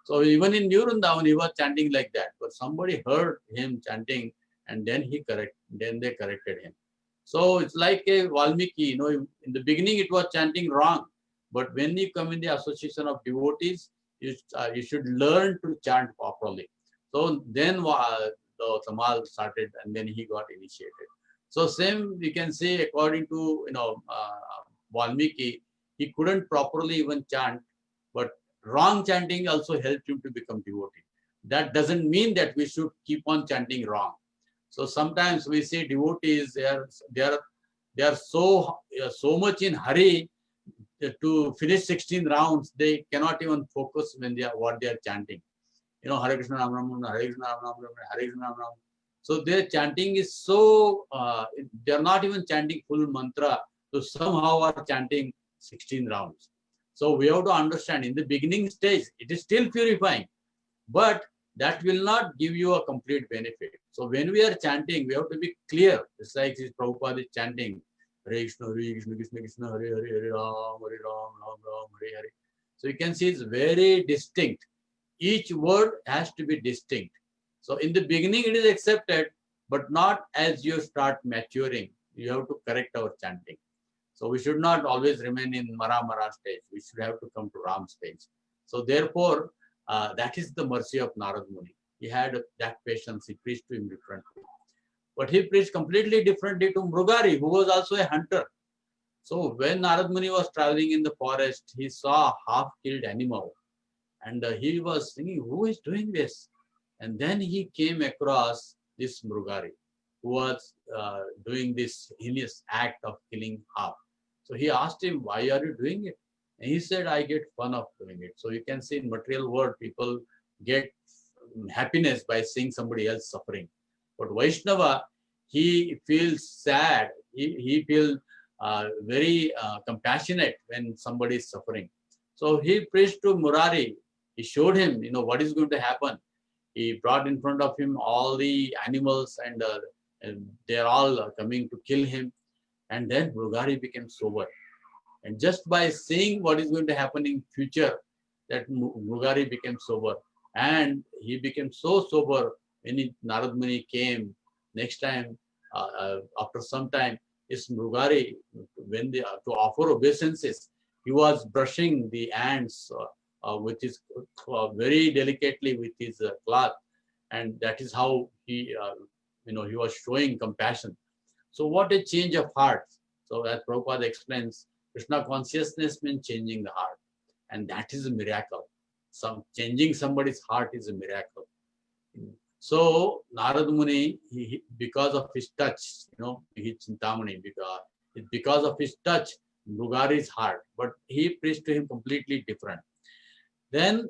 So even in New Vrindavan, he was chanting like that. But somebody heard him chanting, and then they corrected him. So it's like a Valmiki, in the beginning it was chanting wrong. But when you come in the association of devotees, you should learn to chant properly. So then the Samal started, and then he got initiated. So same we can say according to Valmiki, he couldn't properly even chant, but wrong chanting also helped him to become devotee. That doesn't mean that we should keep on chanting wrong. So sometimes we see devotees, they are so much in hurry to finish 16 rounds, they cannot even focus when what they are chanting. Hare Krishna Ram Ram, Hare Krishna Ram Ram, Hare Krishna Ram Ram. So their chanting is so, they are not even chanting full mantra, so somehow are chanting 16 rounds. So we have to understand, in the beginning stage, it is still purifying, but that will not give you a complete benefit. So when we are chanting, we have to be clear. It's like this Prabhupada is chanting, Hare Krishna, Krishna Krishna, Hare Hare, Hare Ram, Ram Ram, Hare Hare. So you can see it's very distinct. Each word has to be distinct. So in the beginning, it is accepted, but not as you start maturing. You have to correct our chanting. So we should not always remain in Mara stage. We should have to come to Ram stage. So therefore, that is the mercy of Narad Muni. He had that patience. He preached to him differently. But he preached completely differently to Mrugari, who was also a hunter. So when Narad Muni was traveling in the forest, he saw a half-killed animal. And he was thinking, who is doing this? And then he came across this Mrugari, who was doing this heinous act of killing half. So he asked him, why are you doing it? And he said, I get fun of doing it. So you can see in material world, people get happiness by seeing somebody else suffering. But Vaishnava, he feels sad. He feels very compassionate when somebody is suffering. So he preached to Murari. He showed him, what is going to happen. He brought in front of him all the animals, and they're all coming to kill him. And then Mrugari became sober. And just by seeing what is going to happen in future, that Mrugari became sober. And he became so sober when Narad Muni came next time, after some time, is Mrugari, when to offer obeisances, he was brushing the ants with his very delicately with his cloth, and that is how he he was showing compassion. So what a change of heart. So as Prabhupada explains, Krishna consciousness means changing the heart, and that is a miracle. Changing somebody's heart is a miracle. So Narad Muni, because of his touch, he Chintamani, because of his touch, Mrugari's heart, but he preached to him completely different. Then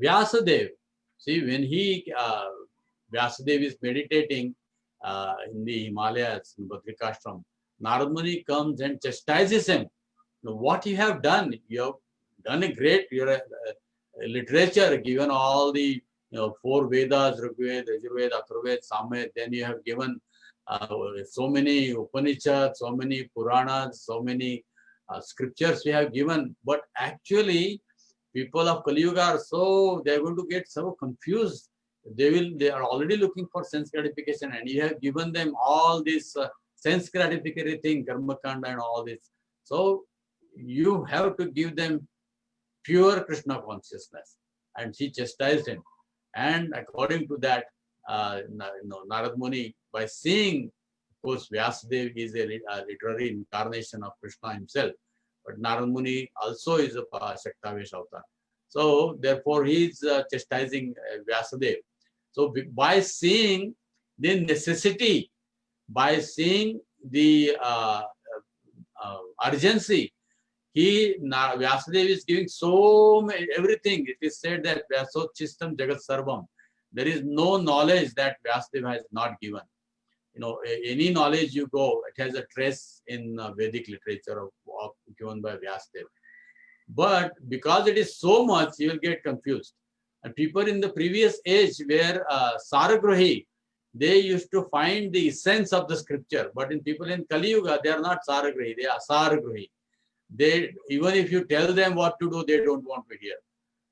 Vyasadeva, see, when Vyasadeva is meditating in the Himalayas, in Badrikashram, Narad Muni comes and chastises him. What you have done, you have done a great literature, given all the 4 Vedas, Rigveda, Yajurveda, Atharvaveda, Samveda. Then you have given so many Upanishads, so many Puranas, so many scriptures we have given. But actually, people of Kali Yuga are they're going to get so confused. They are already looking for sense gratification, and you have given them all this sense gratificatory thing, karma kanda and all this. So you have to give them pure Krishna consciousness. And she chastised him. And according to that, Narad Muni, by seeing, of course, Vyasadeva is a literary incarnation of Krishna himself, but Narad Muni also is a Shaktavesh avatar. So therefore he is chastising Vyasadeva. So by seeing the necessity, by seeing the urgency, Vyasadeva is giving so many, everything. It is said that Vyasochistam Jagat Sarvam. There is no knowledge that Vyasadeva has not given. Any knowledge you go, it has a trace in Vedic literature of given by Vyasadeva. But because it is so much, you will get confused. And people in the previous age were Saragrahi, they used to find the essence of the scripture. But in people in Kali Yuga, they are not Saragrahi, they are Saragrahi. They, even if you tell them what to do, they don't want to hear.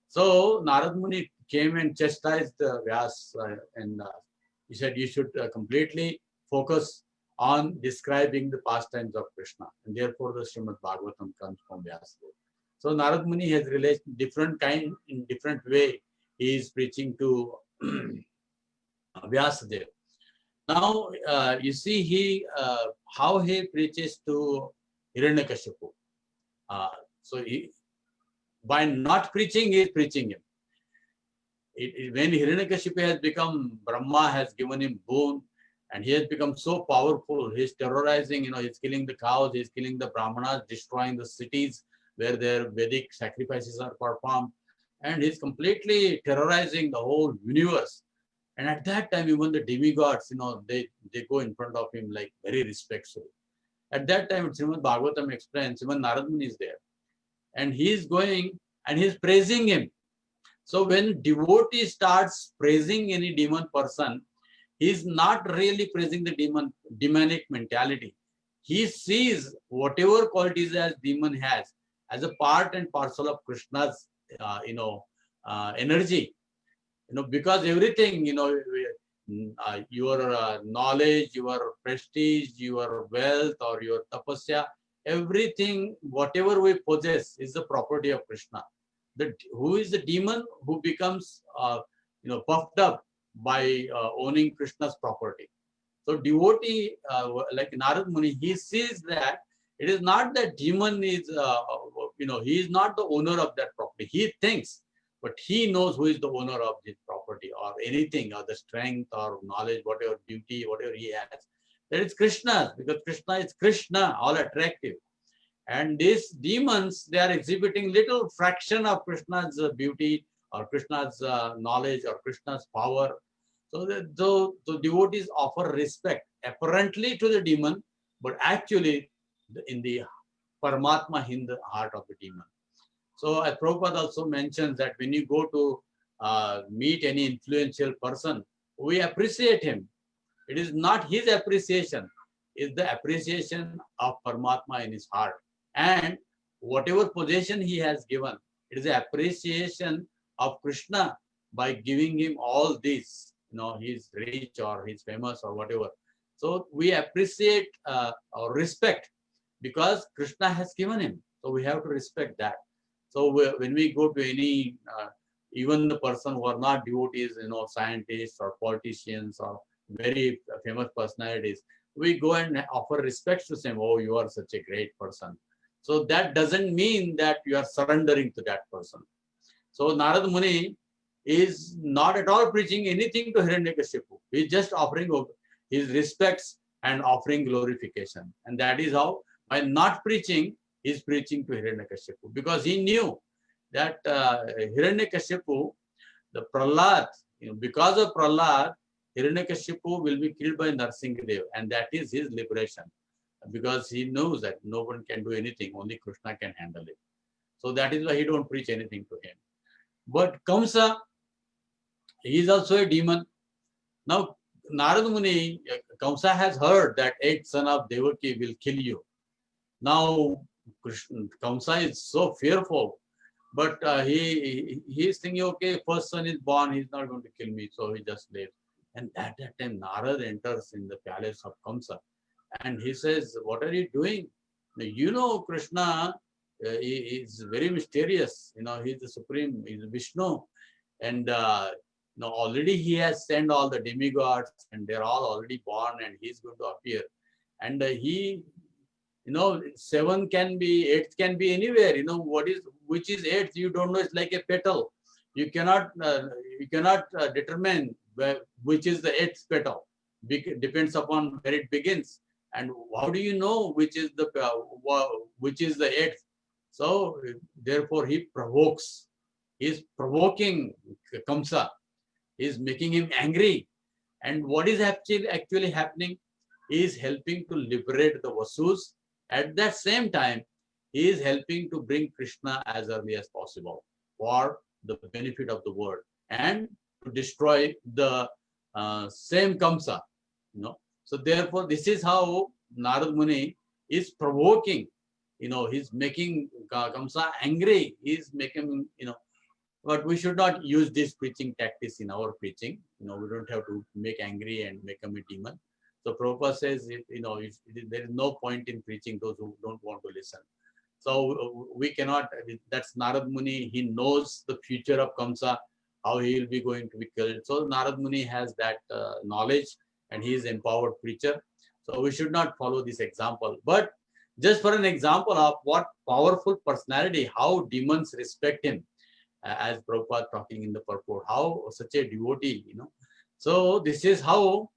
So Narad Muni came and chastised Vyas and he said you should completely focus on describing the pastimes of Krishna. And therefore the Srimad Bhagavatam comes from Vyasadeva. So Narad Muni has related different kind, in different way, he is preaching to Vyasadeva. Now you see how he preaches to Hiranyakashipu. So by not preaching, he is preaching him. When Hiranyakashipu has become, Brahma has given him boon, and he has become so powerful, he is terrorizing, he is killing the cows, he is killing the Brahmanas, destroying the cities where their Vedic sacrifices are performed, and he is completely terrorizing the whole universe. And at that time, even the demigods, they go in front of him like very respectful. At that time, Srimad Bhagavatam explains, even Narad Muni is there. And he is going and he is praising him. So when devotee starts praising any demon person, he is not really praising the demonic mentality. He sees whatever qualities as demon has as a part and parcel of Krishna's, energy. Because everything, your knowledge, your prestige, your wealth, or your tapasya, everything, whatever we possess, is the property of Krishna. Who is the demon who becomes, puffed up by owning Krishna's property? So devotee, like Narad Muni, he sees that it is not that demon is, he is not the owner of that property. He thinks, but he knows who is the owner of his property or anything, or the strength or knowledge, whatever beauty, whatever he has. That is Krishna's, because Krishna is Krishna, all attractive. And these demons, they are exhibiting little fraction of Krishna's beauty or Krishna's knowledge or Krishna's power. So the devotees offer respect apparently to the demon, but actually in the Paramatma, in the heart of the demon. So as Prabhupada also mentions that when you go to meet any influential person, we appreciate him. It is not his appreciation, it's the appreciation of Paramatma in his heart. And whatever possession he has given, it is the appreciation of Krishna by giving him all this. He's rich or he's famous or whatever. So we appreciate or respect because Krishna has given him. So we have to respect that. So when we go to any, even the person who are not devotees, scientists or politicians or very famous personalities, we go and offer respect to them. Oh, you are such a great person. So that doesn't mean that you are surrendering to that person. So Narad Muni is not at all preaching anything to Hiranyakashipu. He is just offering his respects and offering glorification. And that is how, by not preaching, he is preaching to Hiranyakashipu. Because he knew that Hiranyakashipu, the Prahlad, because of Prahlad, Hiranyakashipu will be killed by Narsingadev. And that is his liberation. Because he knows that no one can do anything, only Krishna can handle it. So that is why he don't preach anything to him. But Kamsa, he is also a demon. Now, Narad Muni, Kamsa has heard that 8th son of Devaki will kill you. Now, Kamsa is so fearful, but he is thinking, okay, first son is born, he's not going to kill me, so he just lives. And at that time, Narad enters in the palace of Kamsa. And he says, what are you doing? Krishna is very mysterious. He's the supreme, he's Vishnu. And already he has sent all the demigods and they're all already born and he's going to appear. And he 7 can be, 8 can be anywhere. Which is 8th, you don't know. It's like a petal. You cannot determine which is the 8th petal. Depends upon where it begins. And how do you know which is the 8th? So therefore he provokes. He's provoking Kamsa. He's making him angry. And what is actually happening? He is helping to liberate the Vasus. At that same time, he is helping to bring Krishna as early as possible for the benefit of the world and to destroy the same Kamsa. So therefore, this is how Narad Muni is provoking. He's making Kamsa angry. He's making, but we should not use this preaching tactics in our preaching. We don't have to make angry and make him a demon. So Prabhupada says, there is no point in preaching those who don't want to listen. So we cannot, that's Narad Muni. He knows the future of Kamsa, how he will be going to be killed. So Narad Muni has that knowledge and he is an empowered preacher. So we should not follow this example. But just for an example of what powerful personality, how demons respect him, as Prabhupada talking in the purport, how such a devotee, So this is how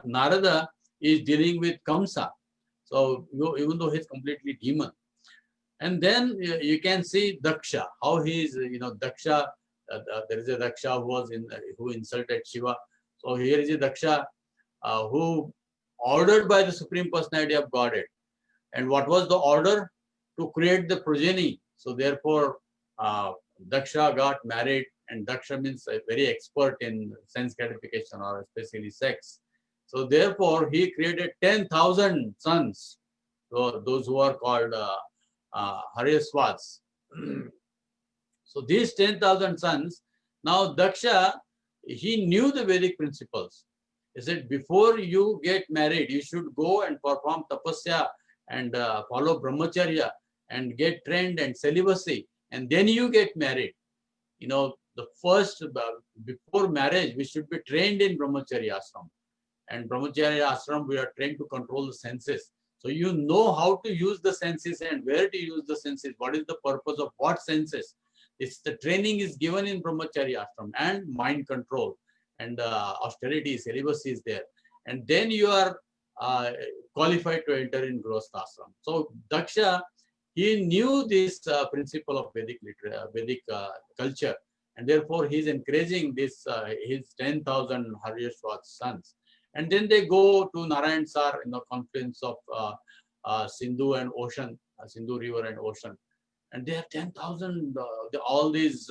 Narada is dealing with Kamsa. So even though he's completely demon. And then you can see Daksha, how he is, Daksha, there is a Daksha who insulted Shiva. So here is a Daksha who ordered by the Supreme Personality of Godhead. And what was the order? To create the progeny. So therefore, Daksha got married, and Daksha means a very expert in sense gratification or especially sex. So therefore, he created 10,000 sons. So those who are called Haryasvas. So these 10,000 sons. Now Daksha, he knew the Vedic principles. He said, before you get married, you should go and perform tapasya and follow brahmacharya and get trained and celibacy, and then you get married. The first, before marriage, we should be trained in brahmacharya ashram. And brahmacharya ashram, we are trained to control the senses. So you know how to use the senses and where to use the senses. What is the purpose of what senses? The training is given in brahmacharya ashram, and mind control and austerity, celibacy is there. And then you are qualified to enter in grihastha ashram. So Daksha, he knew this principle of Vedic culture, and therefore he is encouraging this his 10,000 Haryasvas sons. And then they go to Narayan Sar in the confluence of Sindhu and ocean, Sindhu river and ocean. And they have 10,000, all these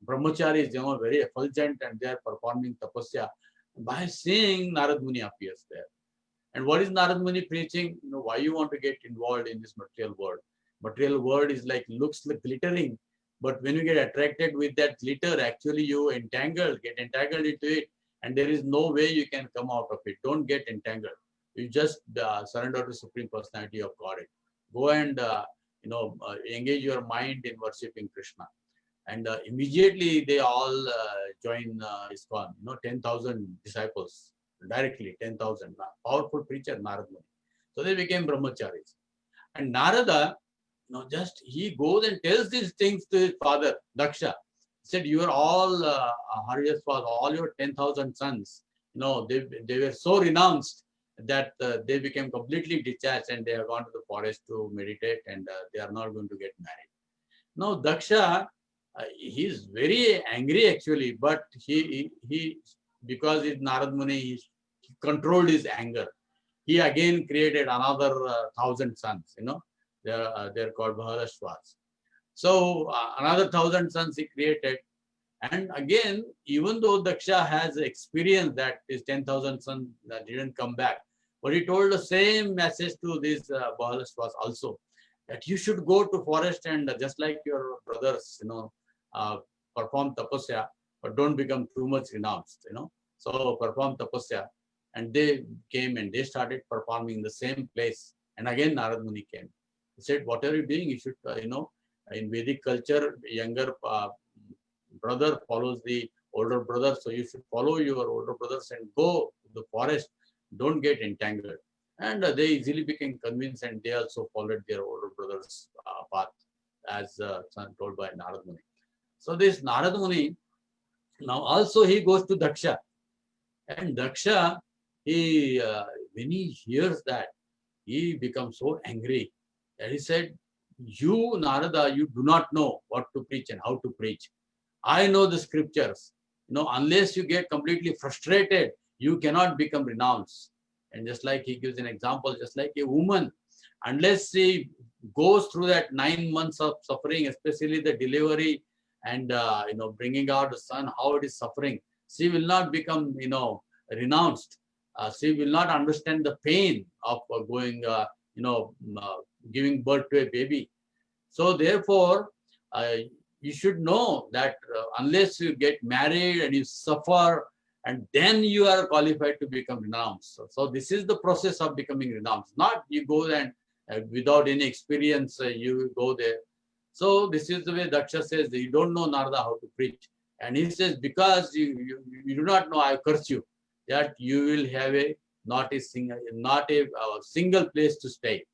brahmacharis, very effulgent, and they are performing tapasya. By seeing, Narad Muni appears there. And what is Narad Muni preaching? Why you want to get involved in this material world? Material world is looks like glittering, but when you get attracted with that glitter, actually you get entangled into it, and there is no way you can come out of it. Don't get entangled. You just surrender to Supreme Personality of Godhead. Go and engage your mind in worshipping Krishna. And immediately they all join ISKCON. 10,000 disciples directly, 10,000. Powerful preacher, Narad Muni. So they became brahmacharis. And Narada, he goes and tells these things to his father, Daksha. He said, you are all Haryasvas, all your 10,000 sons. They were so renounced that they became completely detached, and they have gone to the forest to meditate, and they are not going to get married. Now Daksha, he is very angry actually, but he because it's Narad Muni, he controlled his anger. He again created another 1,000 sons. They're called Bhalasvas. So another 1,000 sons he created. And again, even though Daksha has experienced that his 10,000 sons didn't come back, but he told the same message to these Bhalasvas also, that you should go to forest and just like your brothers, perform tapasya, but don't become too much renounced, So perform tapasya. And they came and they started performing in the same place. And again, Narad Muni came. He said, what are you doing? You should, in Vedic culture, younger brother follows the older brother. So you should follow your older brothers and go to the forest. Don't get entangled. And they easily became convinced, and they also followed their older brother's path, as told by Narad Muni. So this Narad Muni, now also he goes to Daksha. And Daksha, when he hears that, he becomes so angry that he said, "You, Narada, you do not know what to preach and how to preach. I know the scriptures. Unless you get completely frustrated, you cannot become renounced." And just like he gives an example, just like a woman, unless she goes through that 9 months of suffering, especially the delivery and bringing out the son, how it is suffering, she will not become renounced. She will not understand the pain of giving birth to a baby. So therefore, you should know that unless you get married and you suffer, and then you are qualified to become renounced. So this is the process of becoming renounced. Not you go and without any experience, you go there. So this is the way Daksha says that you don't know, Narada, how to preach. And he says, because you do not know, I curse you, that you will have not a single place to stay.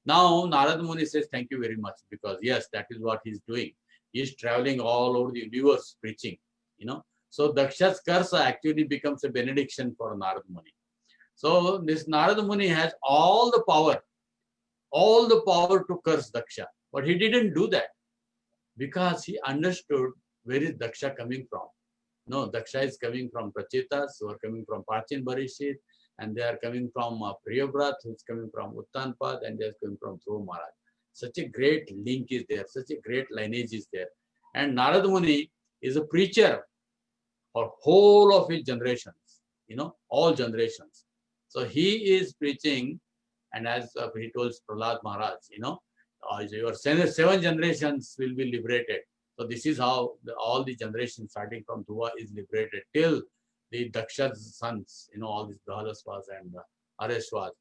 Now, Narad Muni says, thank you very much, because yes, that is what he's doing. He's traveling all over the universe preaching, So Daksha's curse actually becomes a benediction for Narad Muni. So this Narad Muni has all the power to curse Daksha. But he didn't do that because he understood where is Daksha coming from. No, Daksha is coming from Prachetas, who are coming from Prachin Barishit, and they are coming from Priyavrat, who is coming from Uttanpad, and they are coming from Dhruva Maharaj. Such a great link is there, such a great lineage is there. And Narad Muni is a preacher for whole of his generations, all generations. So he is preaching, and as he told Prahlad Maharaj, your 7 generations will be liberated. So this is how all the generations starting from Dhruva is liberated till the Daksha's sons, all these Dahalaswas and Areshwas.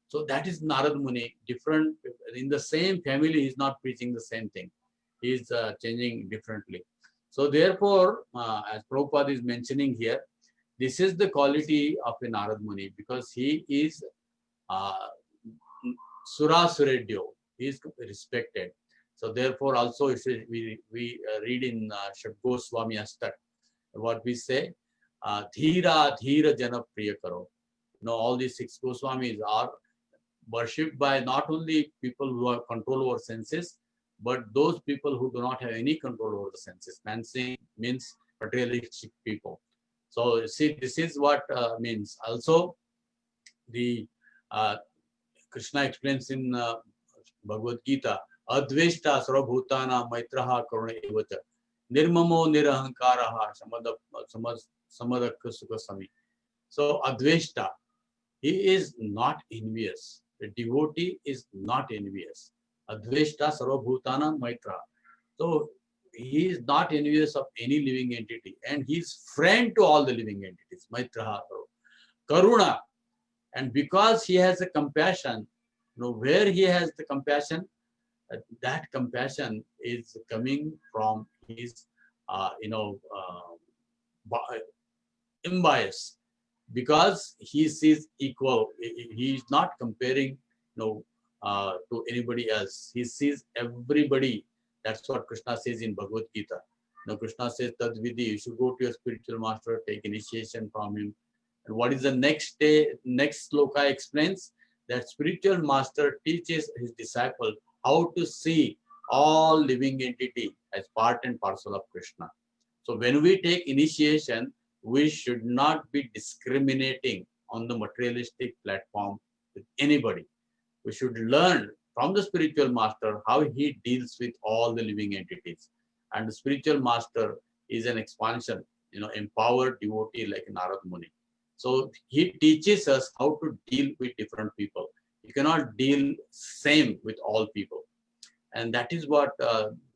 So that is Narad Muni, different, in the same family, he's not preaching the same thing. He's changing differently. So therefore, as Prabhupada is mentioning here, this is the quality of a Narad Muni, because he is Surasuredyo, he is respected. So therefore also we read in Shad Goswami Astak, what we say, Dhira Dhira Jana Priya Karo. All these 6 Goswamis are worshipped by not only people who have control over senses, but those people who do not have any control over the senses. Mansing means materialistic people. So see, this is what means. Also, the Krishna explains in Bhagavad Gita, Adveshta Sarvabhutana Maitraha Karuna Evata Nirmamo Nirahankaraha Samadaka Sukasami. So Adveshta, he is not envious. The devotee is not envious. Adveshta Sarvabhutana Maitra. So he is not envious of any living entity, and he is friend to all the living entities. Maitraha Karuna. And because he has a compassion, where he has the compassion, that compassion is coming from his, unbiased, because he sees equal. He is not comparing, to anybody else. He sees everybody. That's what Krishna says in Bhagavad Gita. Krishna says, Tadvidi, you should go to your spiritual master, take initiation from him. And what is the next sloka explains? That spiritual master teaches his disciple how to see all living entity as part and parcel of Krishna. So when we take initiation, we should not be discriminating on the materialistic platform with anybody. We should learn from the spiritual master how he deals with all the living entities. And the spiritual master is an expansion, empowered devotee like Narad Muni. So he teaches us how to deal with different people. You cannot deal same with all people. And that is what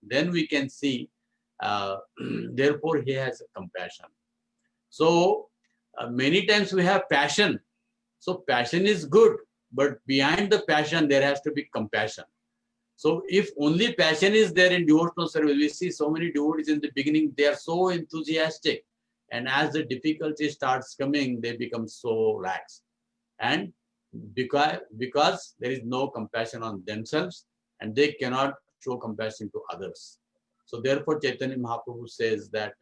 then we can see, therefore he has a compassion. So many times we have passion. So passion is good, but behind the passion there has to be compassion. So if only passion is there in devotional service, we see so many devotees in the beginning, they are so enthusiastic. And as the difficulty starts coming, they become so lax. And because there is no compassion on themselves and they cannot show compassion to others. So therefore Chaitanya Mahaprabhu says that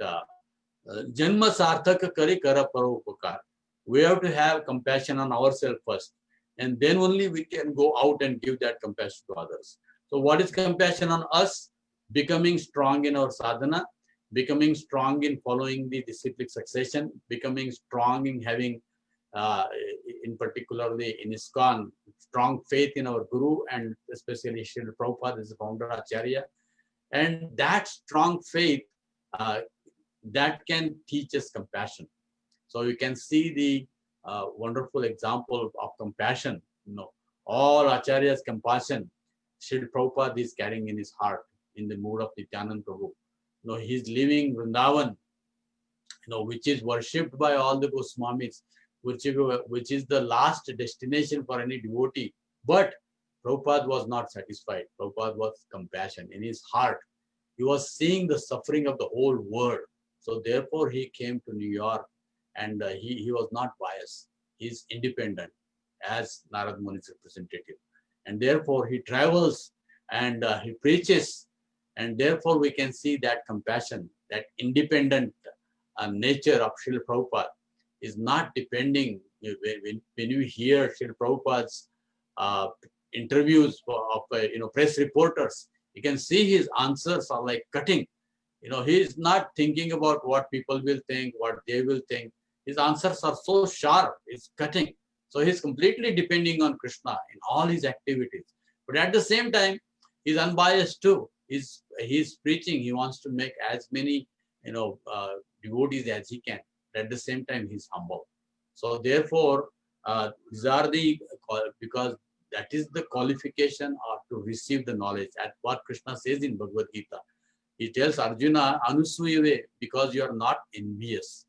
Janma sarthaka kari kara paropakar. We have to have compassion on ourselves first, and then only we can go out and give that compassion to others. So what is compassion on us? Becoming strong in our sadhana, becoming strong in following the disciplic succession, becoming strong in having, in particularly in ISKCON, strong faith in our Guru, and especially Srila Prabhupada is the founder Acharya. And that strong faith that can teach us compassion. So you can see the wonderful example of compassion. All Acharya's compassion, Srila Prabhupada is carrying in his heart in the mood of Nityananda Prabhu. He's living Vrindavan, which is worshipped by all the Goswamis, which is the last destination for any devotee. But Prabhupada was not satisfied. Prabhupada was compassion in his heart. He was seeing the suffering of the whole world. So therefore he came to New York, and he was not biased. He's independent as Narad Muni's representative. And therefore he travels and he preaches. And therefore we can see that compassion, that independent nature of Srila Prabhupada is not depending. When you hear Srila Prabhupada's interviews of press reporters, you can see his answers are like cutting. He is not thinking about what people will think, what they will think. His answers are so sharp, it's cutting. So he's completely depending on Krishna in all his activities. But at the same time, he's unbiased too. He's preaching. He wants to make as many devotees as he can. But at the same time, he's humble. So therefore, these are because that is the qualification to receive the knowledge. At what Krishna says in Bhagavad Gita. He tells Arjuna, Anusuyave, because you are not envious.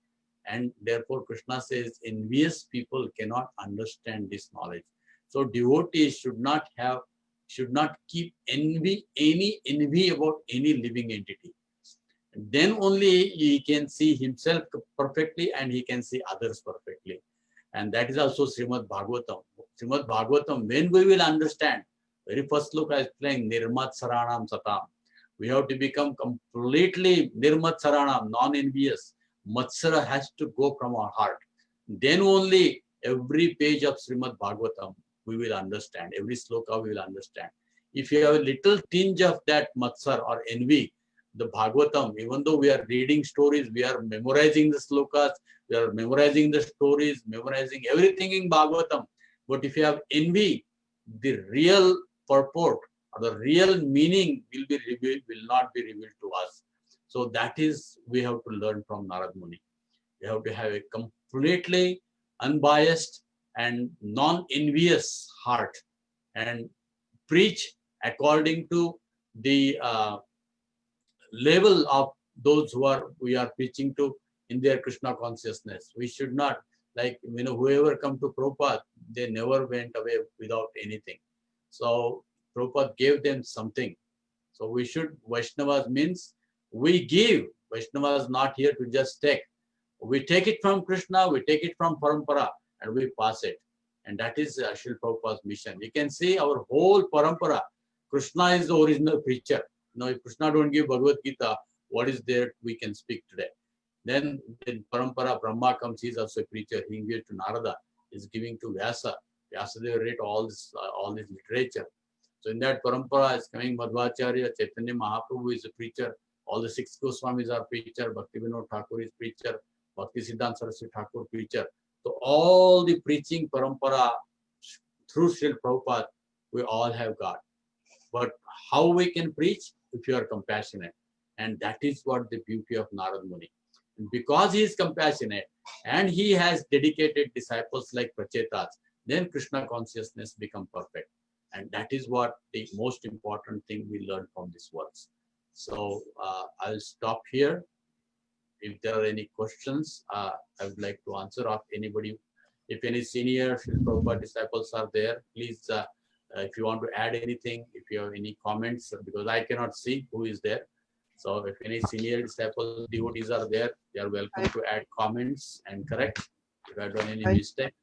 And therefore Krishna says, envious people cannot understand this knowledge. So devotees should not keep any envy about any living entity. Then only he can see himself perfectly and he can see others perfectly. And that is also Srimad Bhagavatam. Srimad Bhagavatam, when we will understand, very first look I was playing Nirmat Saranam Satam. We have to become completely Nirmat Saranam, non-envious. Matsara has to go from our heart. Then only every page of Srimad Bhagavatam we will understand. Every sloka we will understand. If you have a little tinge of that matsar or envy, the Bhagavatam, even though we are reading stories, we are memorizing the slokas, we are memorizing the stories, memorizing everything in Bhagavatam. But if you have envy, the real purport or the real meaning will not be revealed to us. So that is, we have to learn from Narad Muni. We have to have a completely unbiased and non-envious heart and preach according to the level of those we are preaching to in their Krishna consciousness. We should not, whoever come to Prabhupada, they never went away without anything. So Prabhupada gave them something. So we should, Vaishnavas means we give. Vaishnavas not here to just take. We take it from Krishna, we take it from Parampara, and we pass it. And that is Srila Prabhupada's mission. You can see our whole Parampara. Krishna is the original preacher. If Krishna don't give Bhagavad Gita, what is there we can speak today? Then in Parampara, Brahma comes, he is also a preacher. He gives to Narada, he is giving to Vyasa. Vyasadeva wrote all this literature. So in that Parampara is coming Madhvacharya, Chaitanya Mahaprabhu is a preacher. All the 6 Goswamis are preacher. Bhakti Vinod Thakur is preacher. Bhakti Siddhanta Saraswati Thakur preacher. So all the preaching Parampara through Srila Prabhupada, we all have got. But how we can preach? If you are compassionate. And that is what the beauty of Narad Muni. And because he is compassionate and he has dedicated disciples like Prachetas, then Krishna consciousness becomes perfect. And that is what the most important thing we learn from this verse. So I'll stop here. If there are any questions, I would like to answer of anybody. If any senior Srila Prabhupada disciples are there, please, if you want to add anything, if you have any comments, because I cannot see who is there. So if any senior disciples, devotees are there, they are welcome to add comments and correct if I have done any mistake.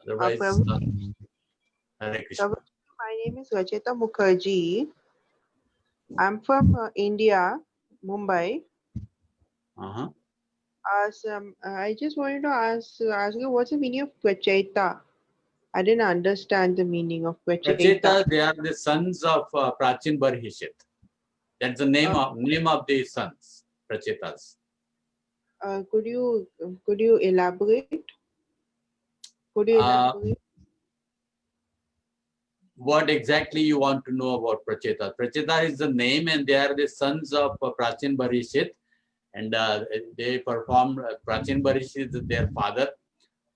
Otherwise, Prabhu, Hare Krishna. Prabhu, my name is Rachita Mukherjee. I'm from India, Mumbai. Uh-huh. I just wanted to ask you what's the meaning of Pracheta? I didn't understand the meaning of Pracheta. Pracheta, they are the sons of Prachin Barhishit. That's the name of the sons, Prachetas. Could you elaborate? Could you elaborate? What exactly you want to know about Pracheta? Pracheta is the name, and they are the sons of Prachin Barhishit, and they performed. Prachin Barhishit is their father,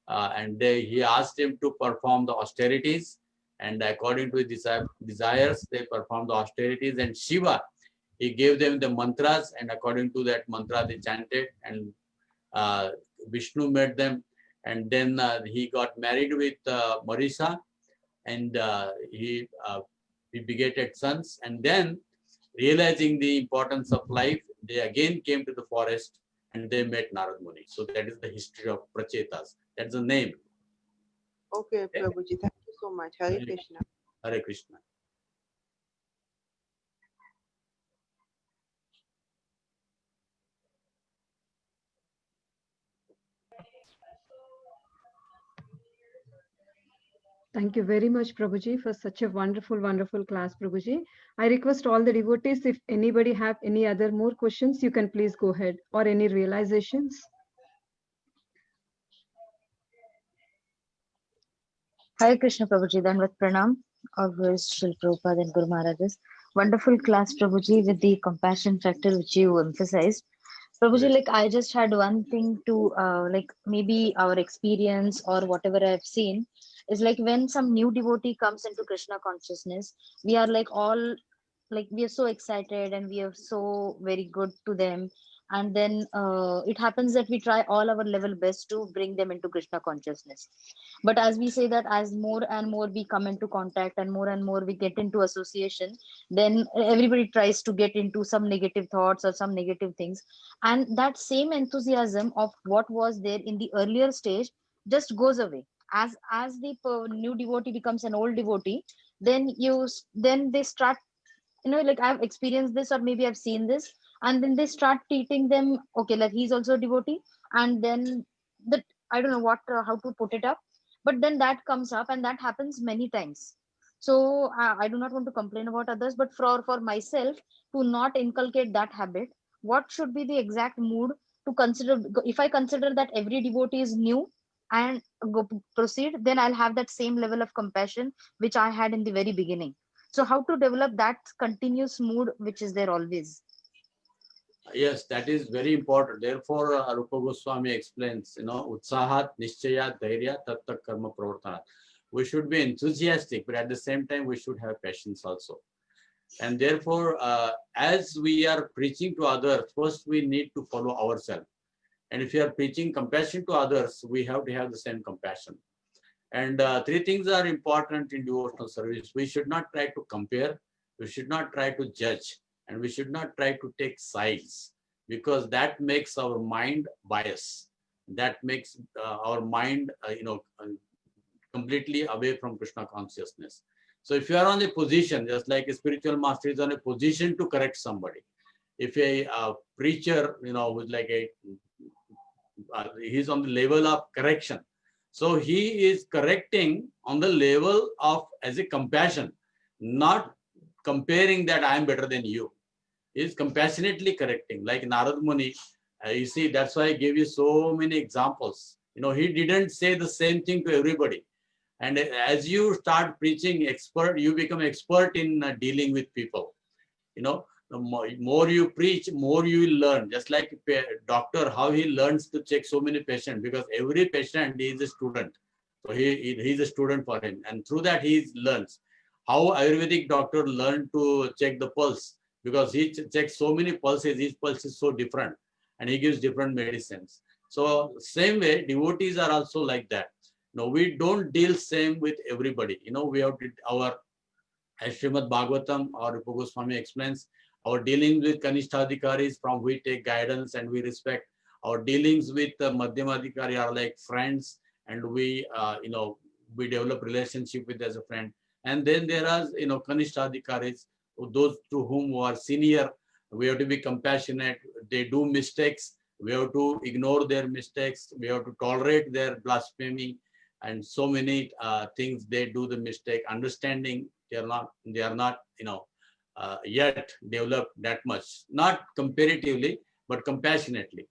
and he asked him to perform the austerities, and according to his desires, they performed the austerities. And Shiva, he gave them the mantras, and according to that mantra, they chanted, and Vishnu met them, and then he got married with Marisa, and he begetted sons. And then, realizing the importance of life, they again came to the forest and they met Narad Muni. So that is the history of Prachetas. That's the name. Okay, Prabhuji, thank you so much. Hare Krishna. Hare Krishna. Thank you very much, Prabhuji, for such a wonderful, wonderful class, Prabhuji. I request all the devotees, if anybody have any other more questions, you can please go ahead, or any realizations. Hare Krishna Prabhuji, Dandavat Pranam, all glories to Srila Prabhupada and Guru Maharajas. Wonderful class, Prabhuji, with the compassion factor which you emphasized. Prabhuji, like I just had one thing to like maybe our experience or whatever I've seen is like when some new devotee comes into Krishna consciousness, we are like all like we are so excited and we are so very good to them, and then it happens that we try all our level best to bring them into Krishna consciousness. But as we say that as more and more we come into contact and more we get into association, then everybody tries to get into some negative thoughts or some negative things, and that same enthusiasm of what was there in the earlier stage just goes away as the new devotee becomes an old devotee. Then they start, like I've experienced this or maybe I've seen this, and then they start treating them okay like he's also a devotee, and then that I don't know what how to put it up, but then that comes up and that happens many times. So I do not want to complain about others, but for myself to not inculcate that habit, what should be the exact mood to consider? If I consider that every devotee is new and proceed, then I'll have that same level of compassion which I had in the very beginning. So how to develop that continuous mood which is there always? Yes, that is very important. Therefore, Rupa Goswami explains, utsahat, nishchayat, dhairya, tatta karma pravartana. We should be enthusiastic, but at the same time, we should have patience also. And therefore, as we are preaching to others, first we need to follow ourselves. And if you are preaching compassion to others, we have to have the same compassion. And three things are important in devotional service. We should not try to compare, we should not try to judge, and we should not try to take sides, because that makes our mind bias. That makes our mind, completely away from Krishna consciousness. So if you are on a position, just like a spiritual master is on a position to correct somebody. If a preacher, who's like he's on the level of correction. So he is correcting on the level of as a compassion, not comparing that I am better than you. He is compassionately correcting, like Narad Muni. You see, that's why I gave you so many examples. He didn't say the same thing to everybody. And as you start preaching expert, you become expert in dealing with people. The more you preach, more you will learn. Just like a doctor, how he learns to check so many patients, because every patient is a student. So he's a student for him. And through that, he learns. How Ayurvedic doctor learned to check the pulse, because he checks so many pulses. Each pulse is so different, and he gives different medicines. So same way, devotees are also like that. We don't deal same with everybody. We have to, as Srimad Bhagavatam or Rupa Goswami explains, our dealings with Kanishtadhikaris, from we take guidance and we respect. Our dealings with Madhyamadhikari are like friends, and we, we develop relationship with as a friend. And then there are, Kanishtadhikaris, those to whom who are senior. We have to be compassionate. They do mistakes. We have to ignore their mistakes. We have to tolerate their blasphemy and so many things. They do the mistake. Understanding they are not, yet developed that much. Not comparatively, but compassionately.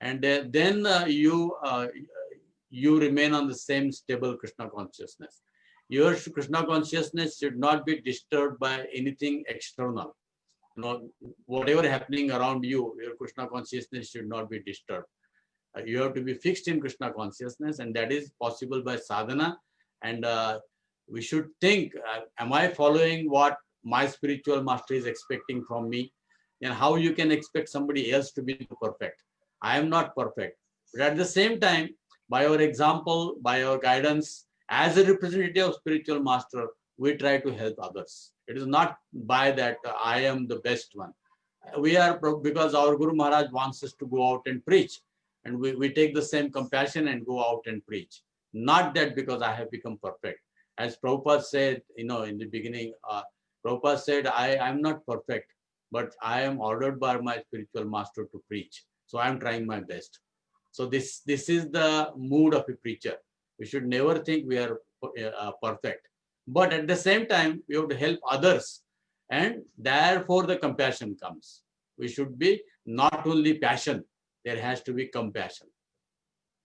And then you remain on the same stable Krishna consciousness. Your Krishna consciousness should not be disturbed by anything external. Whatever happening around you, your Krishna consciousness should not be disturbed. You have to be fixed in Krishna consciousness, and that is possible by sadhana. And we should think, am I following what my spiritual master is expecting from me? And how you can expect somebody else to be perfect? I am not perfect. But at the same time, by our example, by our guidance, as a representative of spiritual master, we try to help others. It is not by that I am the best one. We are, because our Guru Maharaj wants us to go out and preach. And we take the same compassion and go out and preach. Not that because I have become perfect. As Prabhupada said, in the beginning, Prabhupada said, I'm not perfect, but I am ordered by my spiritual master to preach. So I'm trying my best. So this is the mood of a preacher. We should never think we are perfect. But at the same time, we have to help others. And therefore the compassion comes. We should be not only passion, there has to be compassion.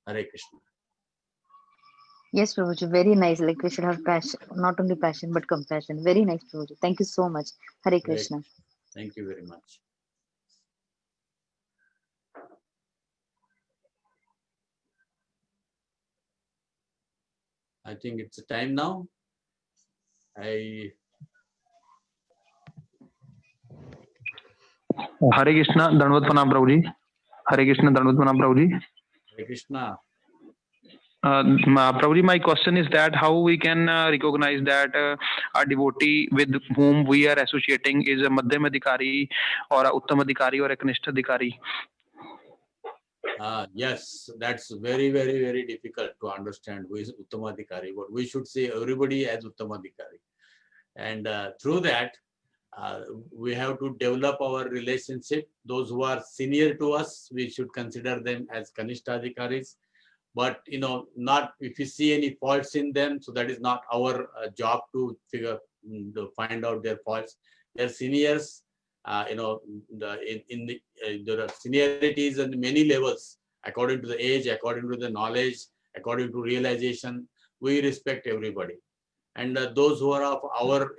Hare Krishna. Yes, Prabhuji, very nice. Like we should have passion, not only passion, but compassion. Very nice, Prabhuji. Thank you so much. Hare Krishna. Thank you very much. I think it's time now. Hare Krishna, Dandavat Pranam Prabhuji. Hare Krishna, Dandavat Pranam Prabhuji. Hare Krishna. Prabhuji, my question is that how we can recognize that a devotee with whom we are associating is a Madhyam Adhikari or a Uttam Adhikari or a Kanishta Adhikari? Yes, that's very, very, very difficult to understand who is Uttamadhikari, but we should say everybody as Uttamadhikari. And through that, we have to develop our relationship. Those who are senior to us, we should consider them as Kanishtadhikaris. But, not if you see any faults in them, so that is not our job to find out their faults. Their seniors, there are seniorities on many levels, according to the age, according to the knowledge, according to realization. We respect everybody. And those who are of our,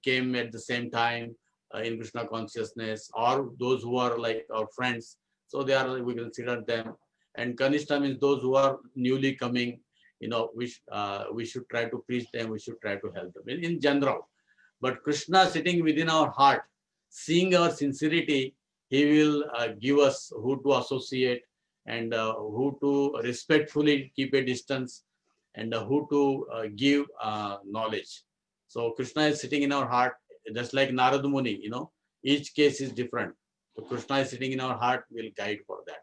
came at the same time in Krishna consciousness, or those who are like our friends, so we consider them. And Kanishta means those who are newly coming, we should try to preach them, we should try to help them in general. But Krishna sitting within our heart, seeing our sincerity, he will give us who to associate and who to respectfully keep a distance and who to give knowledge. So Krishna is sitting in our heart, just like Narada Muni, each case is different. So Krishna is sitting in our heart, will guide for that.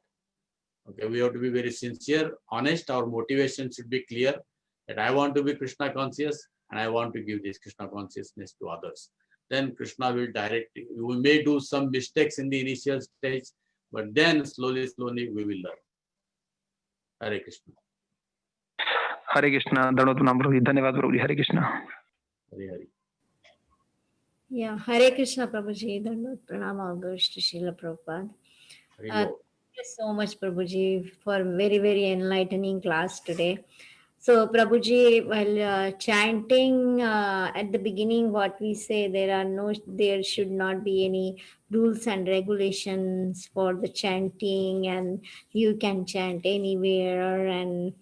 Okay, we have to be very sincere, honest. Our motivation should be clear that I want to be Krishna conscious and I want to give this Krishna consciousness to others. Then Krishna will direct you. We may do some mistakes in the initial stage, but then slowly we will learn. Hare Krishna. Hare Krishna, Dandavat Pranam Prabhuji. Dhanyavad Prabhuji. Hare Krishna. Hare Hare. Yeah, Hare Krishna, Prabhuji. Dandavat Pranam, all goes to Srila Prabhupada. Thank you so much, Prabhuji, for very, very enlightening class today. So, Prabhuji, while chanting at the beginning, what we say, there should not be any rules and regulations for the chanting, and you can chant anywhere, and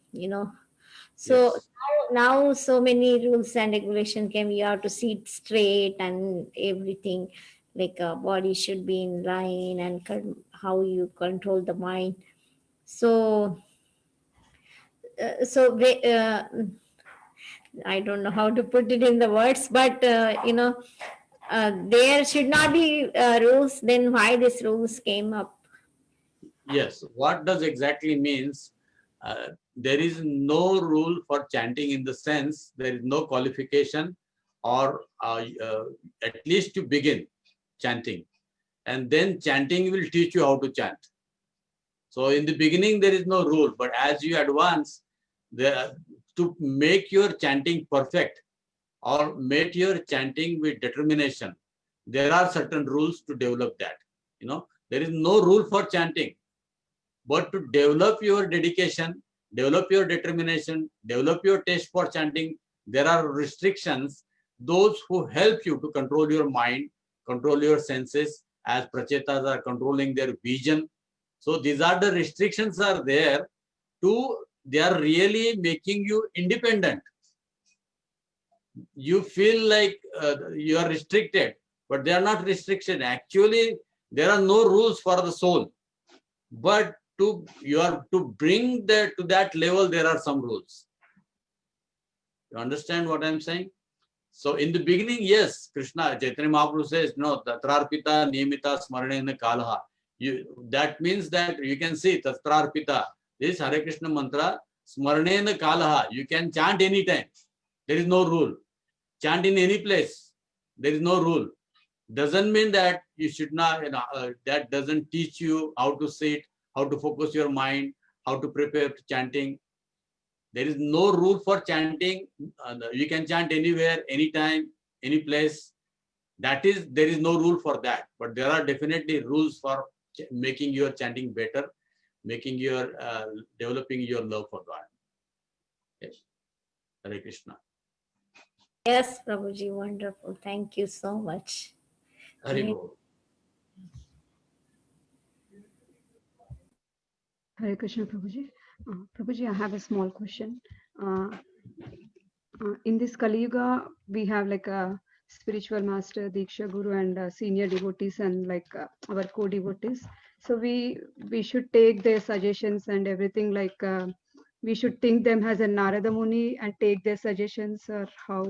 So Yes. now so many rules and regulations came. You have to sit straight and everything, like body should be in line, and how you control the mind. So I don't know how to put it in the words, but there should not be rules. Then why these rules came up? Yes. What does exactly means? there is no rule for chanting in the sense there is no qualification or at least to begin chanting. And then chanting will teach you how to chant. So in the beginning, there is no rule, but as you advance, to make your chanting perfect or make your chanting with determination, there are certain rules to develop that. There is no rule for chanting, but to develop your dedication, develop your determination, develop your taste for chanting, there are restrictions, those who help you to control your mind, control your senses, as prachetas are controlling their vision. So these are the restrictions are there they are really making you independent. You feel like you are restricted, but they are not restriction. Actually, there are no rules for the soul, but to bring that to that level, there are some rules. You understand what I'm saying? So in the beginning, yes, Krishna, Chaitanya Mahaprabhu says, no, tatrarpita niyamita smaranena kalaha. That means that you can see tatrarpita. This Hare Krishna mantra, smaranena kalaha. You can chant anytime. There is no rule. Chant in any place. There is no rule. Doesn't mean that you should not, that doesn't teach you how to sit, how to focus your mind, how to prepare to chanting. There is no rule for chanting. You can chant anywhere, anytime, any place. There is no rule for that. But there are definitely rules for making your chanting better, making your, developing your love for God. Yes. Hare Krishna. Yes, Prabhuji, wonderful. Thank you so much. Hare Bol. Hare Krishna, Prabhuji. Prabhuji, I have a small question. In this Kali Yuga, we have like a spiritual master, Diksha Guru, and senior devotees, and like our co-devotees. So we should take their suggestions and everything. Like we should think them as a Narada Muni and take their suggestions, or how?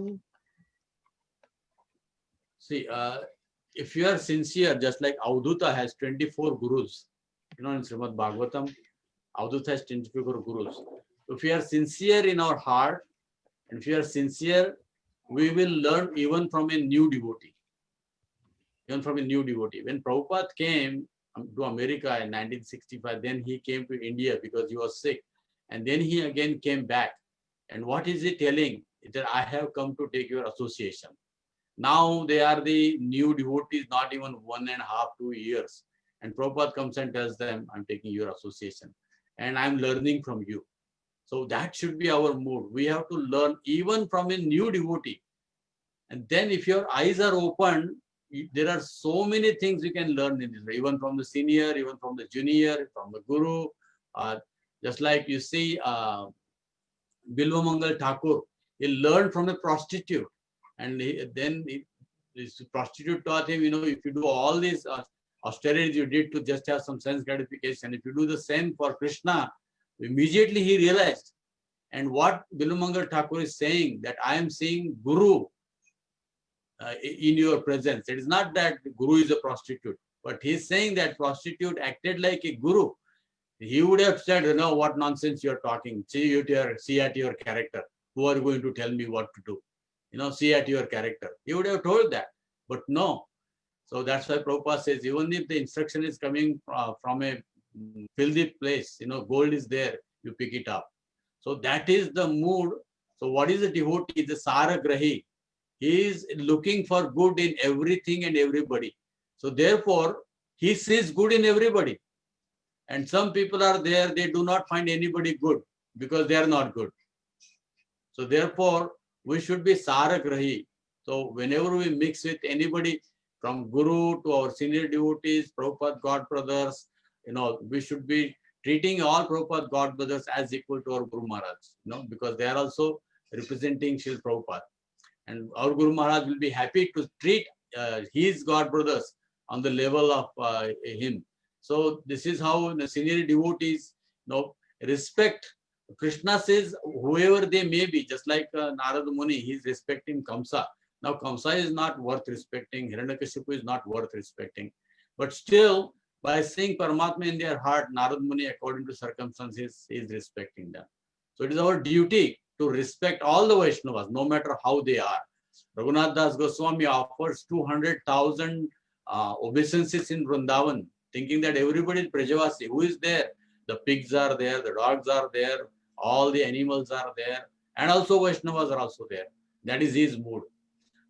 See, if you are sincere, just like Avadhuta has 24 gurus, in Srimad Bhagavatam, Avadhuta has 24 gurus. If we are sincere in our heart, and if you are sincere, we will learn even from a new devotee. Even from a new devotee. When Prabhupada came to America in 1965, then he came to India because he was sick. And then he again came back. And what is he telling? That I have come to take your association. Now they are the new devotees, not even 1.5, 2 years. And Prabhupada comes and tells them, I'm taking your association. And I'm learning from you. So that should be our mood. We have to learn even from a new devotee. And then if your eyes are open, there are so many things you can learn in this, even from the senior, even from the junior, from the guru. Just like you see Bilvamangal Thakur, he learned from a prostitute. And this prostitute taught him, if you do all these austerities you did to just have some sense gratification, if you do the same for Krishna, immediately he realized. And what Bilvamangal Thakur is saying, that I am seeing Guru in your presence. It is not that Guru is a prostitute, but he's saying that prostitute acted like a Guru. He would have said, what nonsense you're talking. See at your character. Who are going to tell me what to do? See at your character. He would have told that, but no. So that's why Prabhupada says, even if the instruction is coming from a filthy place, gold is there, you pick it up. So that is the mood. So what is a devotee? The Saragrahi. He is looking for good in everything and everybody. So therefore, he sees good in everybody. And some people are there, they do not find anybody good because they are not good. So therefore, we should be Saragrahi. So whenever we mix with anybody, from Guru to our senior devotees, Prabhupada God brothers, we should be treating all Prabhupada God brothers as equal to our Guru Maharaj, because they are also representing Srila Prabhupada. And our Guru Maharaj will be happy to treat his God brothers on the level of him. So this is how the senior devotees respect. Krishna says, whoever they may be, just like Narada Muni, he is respecting Kamsa. Now Kamsa is not worth respecting, Hiranyakashipu is not worth respecting. But still, By seeing Paramatma in their heart, Narad Muni, according to circumstances, is respecting them. So it is our duty to respect all the Vaishnavas, no matter how they are. Raghunath Das Goswami offers 200,000 obeisances in Vrindavan, thinking that everybody is Prajavasi. Who is there? The pigs are there, the dogs are there, all the animals are there, and also Vaishnavas are also there. That is his mood.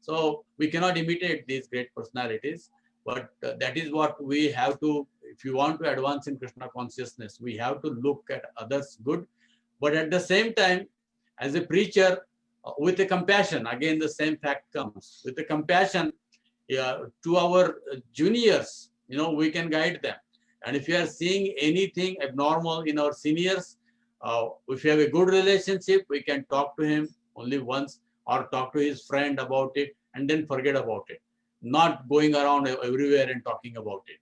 So we cannot imitate these great personalities, but that is what we have to, if you want to advance in Krishna consciousness, we have to look at others good, but at the same time, as a preacher, with a compassion, again the same fact comes, with a compassion to our juniors, we can guide them. And if you are seeing anything abnormal in our seniors, if you have a good relationship, we can talk to him only once or talk to his friend about it and then forget about it. Not going around everywhere and talking about it.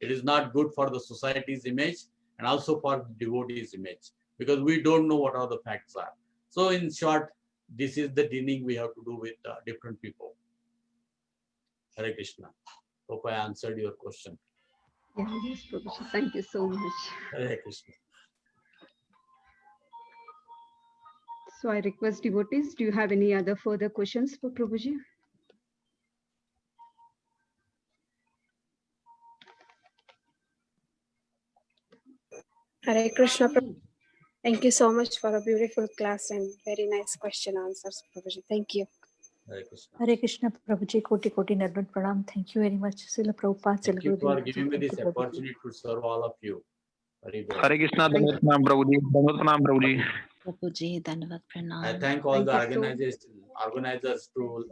It is not good for the society's image and also for the devotee's image, because we don't know what are the facts are. So in short, this is the dealing we have to do with different people. Hare Krishna. Hope I answered your question. Yeah, yes, Prabhuji. Thank you so much. Hare Krishna. So I request devotees, do you have any other further questions for Prabhuji? Hare Krishna. Thank you so much for a beautiful class and very nice question answers, Prabhuji. Thank you. Hare Krishna, Prabhuji, Koti Koti Nirmal Pranam. Thank you very much, Srila Prabhupada. Thank you for giving me this opportunity to serve all of you. Hare Krishna, Dandavat Pranam Prabhuji. Dandavat Pranam Prabhuji. Prabhuji, Dandavat Pranam. I thank all the Thank you organizers to,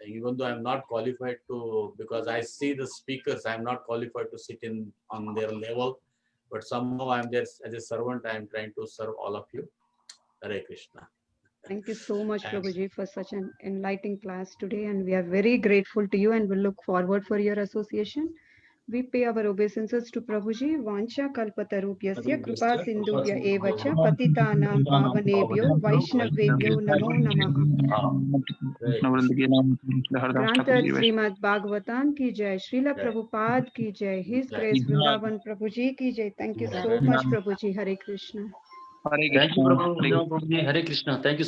even though I'm not qualified to, because I see the speakers, I'm not qualified to sit on their level, but somehow I'm there as a servant. I'm trying to serve all of you. Hare Krishna. Thank you so much, Thanks. Prabhuji, for such an enlightening class today, and we are very grateful to you and will look forward for your association. We pay our obeisances to Prabhuji. Vancha kalpatarubhyasya kripa sindhubhya evacha patitanam pavanebhyo vaishnavebhyo namo namaha. Granted Srimad Bhagavatam ki jai, Srila Prabhupada ki jai, His Grace Vrindavan Prabhuji ki jai. Thank you so much, Prabhuji. Hare Krishna. Hare Thank you, Krishna. Prabhu. Hare Krishna. Thank you.